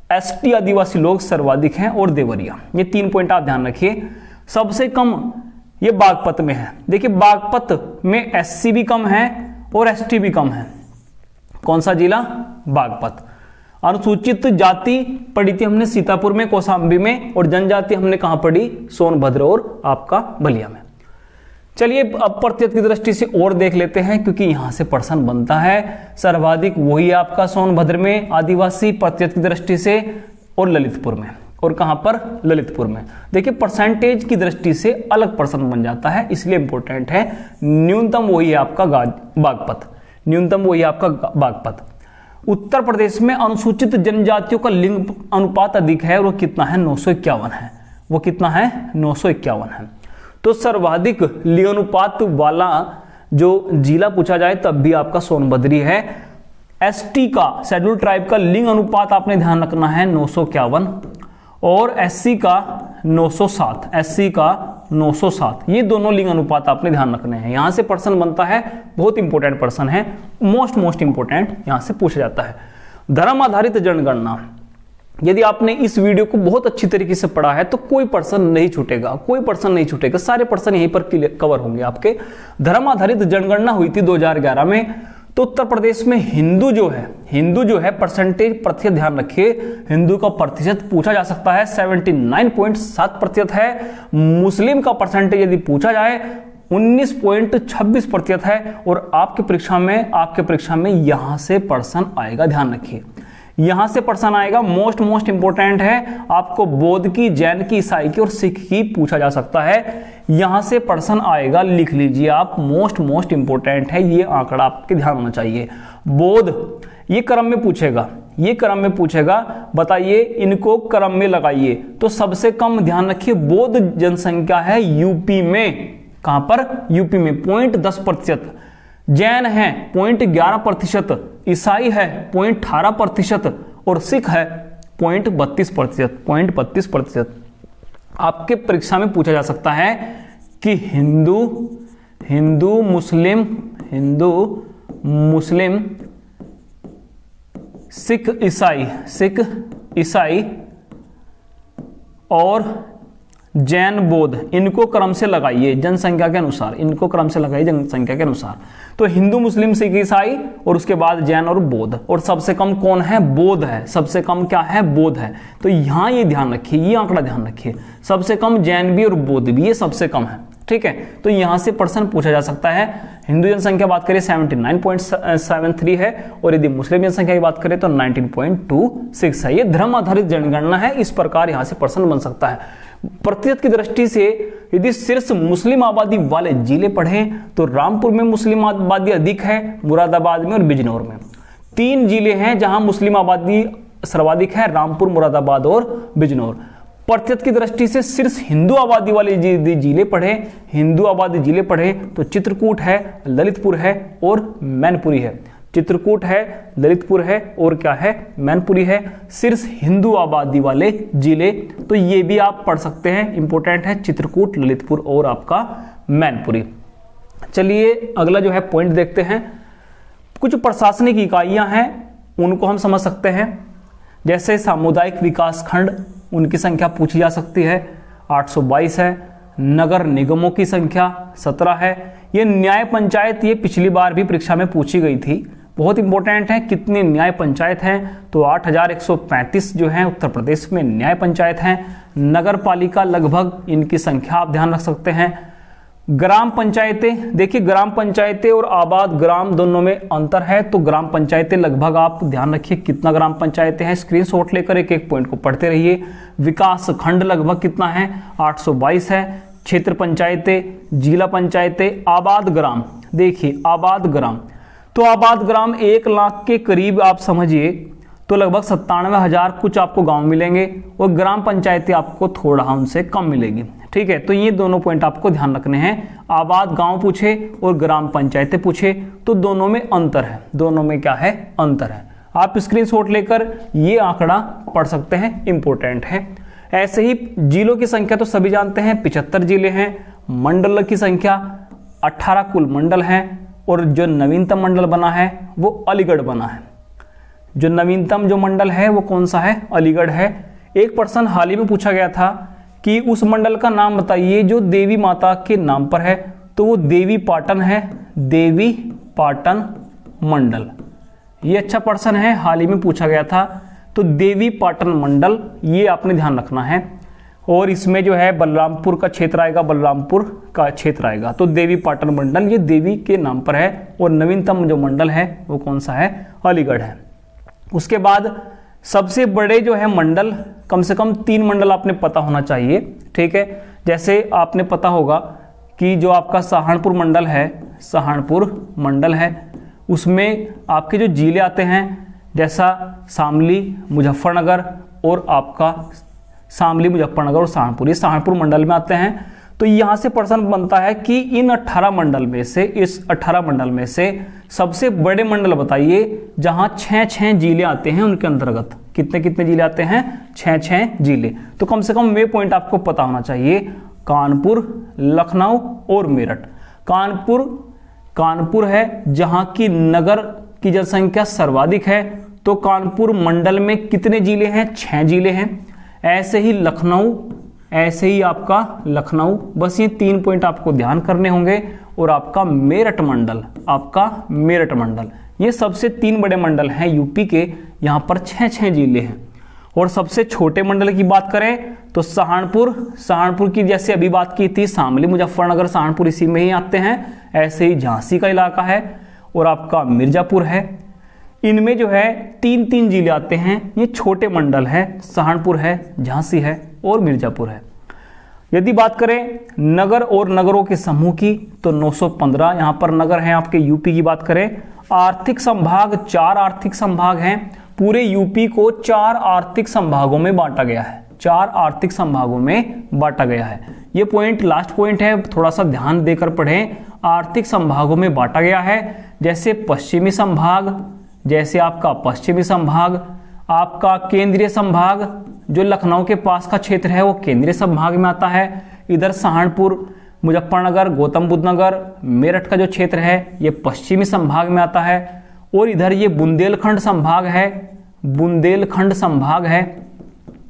एसटी आदिवासी लोग सर्वाधिक हैं और देवरिया। ये 3 पॉइंट आप ध्यान रखिए। सबसे कम ये बागपत में है। देखिए बागपत में एससी भी कम है और एसटी भी कम है। कौन सा जिला? बागपत। अनुसूचित जाति पढ़ी थी हमने सीतापुर में, कौशाम्बी में, और जनजाति हमने कहां पढ़ी? सोनभद्र और आपका बलिया में। चलिए अब प्रतिशत की दृष्टि से और देख लेते हैं, क्योंकि यहां से प्रश्न बनता है। सर्वाधिक वही आपका सोनभद्र में आदिवासी प्रतिशत की दृष्टि से, और ललितपुर में। और कहां पर? ललितपुर में। देखिए परसेंटेज की दृष्टि से अलग प्रश्न बन जाता है, इसलिए इंपॉर्टेंट है। न्यूनतम वही है आपका बागपत, न्यूनतम वही आपका बागपत। उत्तर प्रदेश में अनुसूचित जनजातियों का लिंग अनुपात अधिक है, और वो कितना है? 951 है। वो कितना है? 951 है। तो सर्वाधिक लिंग अनुपात वाला जो जिला पूछा जाए तब भी आपका सोनभद्र है। एसटी का, शेड्यूल ट्राइब का लिंग अनुपात आपने ध्यान रखना है 951, और एससी का 907, एससी का 907। ये दोनों लिंग अनुपात आपने ध्यान रखने हैं। यहां से प्रश्न बनता है, बहुत इंपॉर्टेंट प्रश्न है, मोस्ट इंपॉर्टेंट यहां से पूछा जाता है। धर्म आधारित जनगणना, यदि आपने इस वीडियो को बहुत अच्छी तरीके से पढ़ा है तो कोई प्रश्न नहीं छूटेगा, कोई प्रश्न नहीं छूटेगा, सारे प्रश्न यहीं पर कवर होंगे आपके। धर्म आधारित जनगणना हुई थी 2011 में। तो उत्तर प्रदेश में हिंदू जो है परसेंटेज, प्रतिशत ध्यान रखिए, हिंदू का प्रतिशत पूछा जा सकता है 79.7% है। मुस्लिम का परसेंटेज यदि पूछा जाए 19.26% है। और आपके परीक्षा में यहां से प्रश्न आएगा, ध्यान रखिए, यहां से प्रश्न आएगा। मोस्ट इंपोर्टेंट है, आपको बौद्ध की, जैन की, ईसाई की और सिख की पूछा जा सकता है। यहां से प्रश्न आएगा, लिख लीजिए आप, मोस्ट इंपोर्टेंट है, ये आंकड़ा आपके ध्यान होना चाहिए। बौद्ध, ये क्रम में पूछेगा, बताइए, इनको क्रम में लगाइए। तो सबसे कम ध्यान रखिए बौद्ध जनसंख्या है यूपी में। कहां पर? यूपी में 0.10%। जैन है 0.11%, ईसाई है 0.18% और सिख है 0.32%। आपके परीक्षा में पूछा जा सकता है कि हिंदू मुस्लिम सिख ईसाई और जैन बौद्ध, इनको क्रम से लगाइए जनसंख्या के अनुसार, तो हिंदू मुस्लिम सिख ईसाई और उसके बाद जैन और बौद्ध, और सबसे कम कौन है? बौद्ध है। सबसे कम क्या है? बौद्ध है। तो यहां ये ध्यान रखिए, ये आंकड़ा ध्यान रखिए, सबसे कम जैन भी और बौद्ध भी, ये सबसे कम है। ठीक है, तो यहां से प्रश्न पूछा जा सकता है। हिंदू जनसंख्या बात करें 79.73 है, और यदि मुस्लिम जनसंख्या की बात करें तो 19.26 है। ये धर्म आधारित जनगणना है, इस प्रकार यहां से प्रश्न बन सकता है। प्रतिशत की दृष्टि से यदि सिर्फ मुस्लिम आबादी वाले जिले पढ़ें तो रामपुर में मुस्लिम आबादी अधिक है, मुरादाबाद में और बिजनौर में। 3 जिले हैं जहां मुस्लिम आबादी सर्वाधिक है, रामपुर, मुरादाबाद और बिजनौर। प्रतिशत की दृष्टि से सिर्फ हिंदू आबादी वाले जिले पढ़े तो चित्रकूट है, ललितपुर है और मैनपुरी है। चित्रकूट है, ललितपुर है और क्या है? मैनपुरी है। सिर्फ हिंदू आबादी वाले जिले, तो ये भी आप पढ़ सकते हैं, इंपॉर्टेंट है, चित्रकूट, ललितपुर और आपका मैनपुरी। चलिए अगला जो है पॉइंट देखते हैं। कुछ प्रशासनिक इकाइयां हैं, उनको हम समझ सकते हैं, जैसे सामुदायिक विकास खंड, उनकी संख्या पूछी जा सकती है, 822 है। नगर निगमों की संख्या 17 है। ये न्याय पंचायत, ये पिछली बार भी परीक्षा में पूछी गई थी, बहुत इंपॉर्टेंट है। कितनी न्याय पंचायत हैं? तो 8135 जो है उत्तर प्रदेश में न्याय पंचायत हैं। नगर पालिका लगभग, इनकी संख्या आप ध्यान रख सकते हैं। ग्राम पंचायतें, देखिए ग्राम पंचायतें और आबाद ग्राम दोनों में अंतर है, तो ग्राम पंचायतें लगभग आप ध्यान रखिए कितना ग्राम पंचायतें हैं, स्क्रीनशॉट लेकर एक पॉइंट को पढ़ते रहिए। विकास खंड लगभग कितना है? 822 है। क्षेत्र पंचायतें, जिला पंचायतें, आबाद ग्राम, देखिए आबाद ग्राम, तो आबाद ग्राम 1 लाख के करीब आप समझिए, तो लगभग 97,000 कुछ आपको गांव मिलेंगे, और ग्राम पंचायतें आपको थोड़ा उनसे कम मिलेगी। ठीक है, तो ये दोनों पॉइंट आपको ध्यान रखने हैं। आबाद गांव पूछे और ग्राम पंचायतें पूछे तो दोनों में अंतर है, दोनों में क्या है? अंतर है। आप स्क्रीनशॉट लेकर ये आंकड़ा पढ़ सकते हैं, इंपॉर्टेंट है। ऐसे ही जिलों की संख्या तो सभी जानते हैं, 75 जिले हैं। मंडल की संख्या 18 कुल मंडल हैं, और जो नवीनतम मंडल बना है वो अलीगढ़ बना है। जो नवीनतम जो मंडल है वो कौन सा है? अलीगढ़ है। एक प्रश्न हाल ही में पूछा गया था कि उस मंडल का नाम बताइए जो देवी माता के नाम पर है, तो वो देवी पाटन है, देवी पाटन मंडल। ये अच्छा प्रश्न है, हाल ही में पूछा गया था। तो देवी पाटन मंडल ये आपने ध्यान रखना है। और इसमें जो है बलरामपुर का क्षेत्र आएगा, बलरामपुर का क्षेत्र आएगा। तो देवी पाटन मंडल ये देवी के नाम पर है। और नवीनतम जो मंडल है वो कौन सा है? अलीगढ़ है। उसके बाद सबसे बड़े जो है मंडल, कम से कम 3 मंडल आपने पता होना चाहिए, ठीक है। जैसे आपने पता होगा कि जो आपका सहारनपुर मंडल है, सहारनपुर मंडल है, उसमें आपके जो जिले आते हैं जैसा शामली, मुजफ्फरनगर और आपका शामली, मुजफ्फरनगर और सहारनपुर, ये सहारनपुर मंडल में आते हैं। तो यहाँ से प्रश्न बनता है कि इन 18 मंडल में से, इस 18 मंडल में से सबसे बड़े मंडल बताइए जहां 6 जिले आते हैं उनके अंतर्गत। कितने कितने जिले आते हैं? 6 जिले। तो कम से कम वे पॉइंट आपको पता होना चाहिए, कानपुर, लखनऊ और मेरठ। कानपुर है जहां की नगर की जनसंख्या सर्वाधिक है, तो कानपुर मंडल में कितने जिले हैं? 6 जिले हैं। ऐसे ही लखनऊ, ऐसे ही आपका लखनऊ, बस ये 3 पॉइंट आपको ध्यान करने होंगे। और आपका मेरठ मंडल, आपका मेरठ मंडल, ये सबसे 3 बड़े मंडल हैं यूपी के, यहाँ पर 6 जिले हैं। और सबसे छोटे मंडल की बात करें तो सहारनपुर की जैसे अभी बात की थी, शामली, मुजफ्फरनगर, सहारनपुर इसी में ही आते हैं। ऐसे ही झांसी का इलाका है और आपका मिर्जापुर है। इनमें जो है 3 जिले आते हैं, ये छोटे मंडल है, सहारनपुर है, झांसी है और मिर्जापुर है। यदि बात करें नगर और नगरों के समूह की तो 915 यहाँ पर नगर हैं आपके यूपी की बात करें। आर्थिक संभाग 4 आर्थिक संभाग हैं। पूरे यूपी को 4 आर्थिक संभागों में बांटा गया है, 4 आर्थिक संभागों में बांटा गया है। ये पॉइंट लास्ट पॉइंट है, थोड़ा सा ध्यान देकर पढ़ें। आर्थिक संभागों में बांटा गया है, जैसे पश्चिमी संभाग, जैसे आपका पश्चिमी संभाग, आपका केंद्रीय संभाग जो लखनऊ के पास का क्षेत्र है वो केंद्रीय संभाग में आता है। इधर सहारनपुर, मुजफ्फरनगर, गौतम बुद्ध नगर, मेरठ का जो क्षेत्र है ये पश्चिमी संभाग में आता है। और इधर ये बुंदेलखंड संभाग है, बुंदेलखंड संभाग है,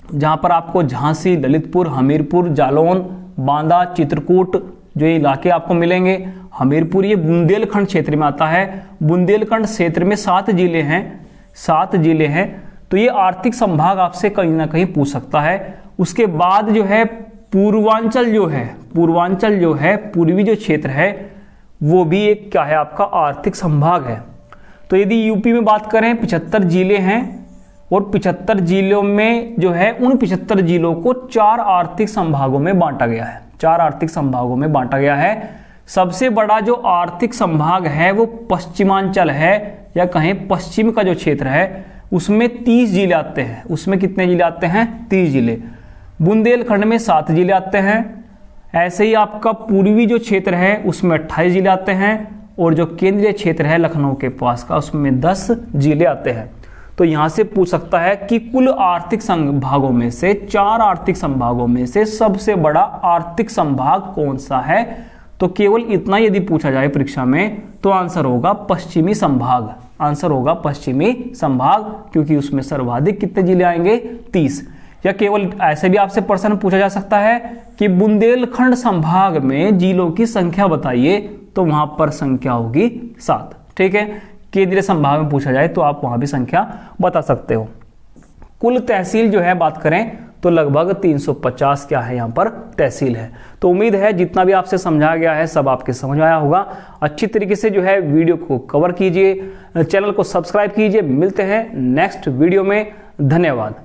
जहां पर आपको झांसी, ललितपुर, हमीरपुर, जालौन, बांदा, चित्रकूट जो इलाके आपको मिलेंगे। हमीरपुर ये बुंदेलखंड क्षेत्र में आता है। बुंदेलखंड क्षेत्र में 7 जिले हैं, 7 जिले हैं। तो ये आर्थिक संभाग आपसे कहीं ना कहीं पूछ सकता है। उसके बाद जो है पूर्वांचल जो है पूर्वी जो क्षेत्र है वो भी एक क्या है? आपका आर्थिक संभाग है। तो यदि यूपी में बात करें 75 जिले हैं और 75 जिलों में जो है उन 75 जिलों को 4 आर्थिक संभागों में बांटा गया है, 4 आर्थिक संभागों में बांटा गया है। सबसे बड़ा जो आर्थिक संभाग है वो पश्चिमांचल है, या कहें पश्चिम का जो क्षेत्र है उसमें 30 जिले आते हैं। उसमें कितने जिले आते हैं? 30 जिले। बुंदेलखंड में 7 जिले आते हैं। ऐसे ही आपका पूर्वी जो क्षेत्र है उसमें 28 जिले आते हैं। और जो केंद्रीय क्षेत्र है लखनऊ के पास का उसमें 10 जिले आते हैं। तो यहां से पूछ सकता है कि कुल आर्थिक संभागों में से, 4 आर्थिक संभागों में से सबसे बड़ा आर्थिक संभाग कौन सा है? तो केवल इतना यदि पूछा जाए परीक्षा में तो आंसर होगा पश्चिमी संभाग, आंसर होगा पश्चिमी संभाग, क्योंकि उसमें सर्वाधिक कितने जिले आएंगे? 30। या केवल ऐसे भी आपसे प्रश्न पूछा जा सकता है कि बुंदेलखंड संभाग में जिलों की संख्या बताइए, तो वहां पर संख्या होगी 7। ठीक है, केंद्रीय संभाग में पूछा जाए तो आप वहां भी संख्या बता सकते हो। कुल तहसील जो है बात करें तो लगभग 350 क्या है यहाँ पर तहसील है। तो उम्मीद है जितना भी आपसे समझाया गया है सब आपके समझ में आया होगा। अच्छी तरीके से जो है वीडियो को कवर कीजिए, चैनल को सब्सक्राइब कीजिए। मिलते हैं नेक्स्ट वीडियो में। धन्यवाद।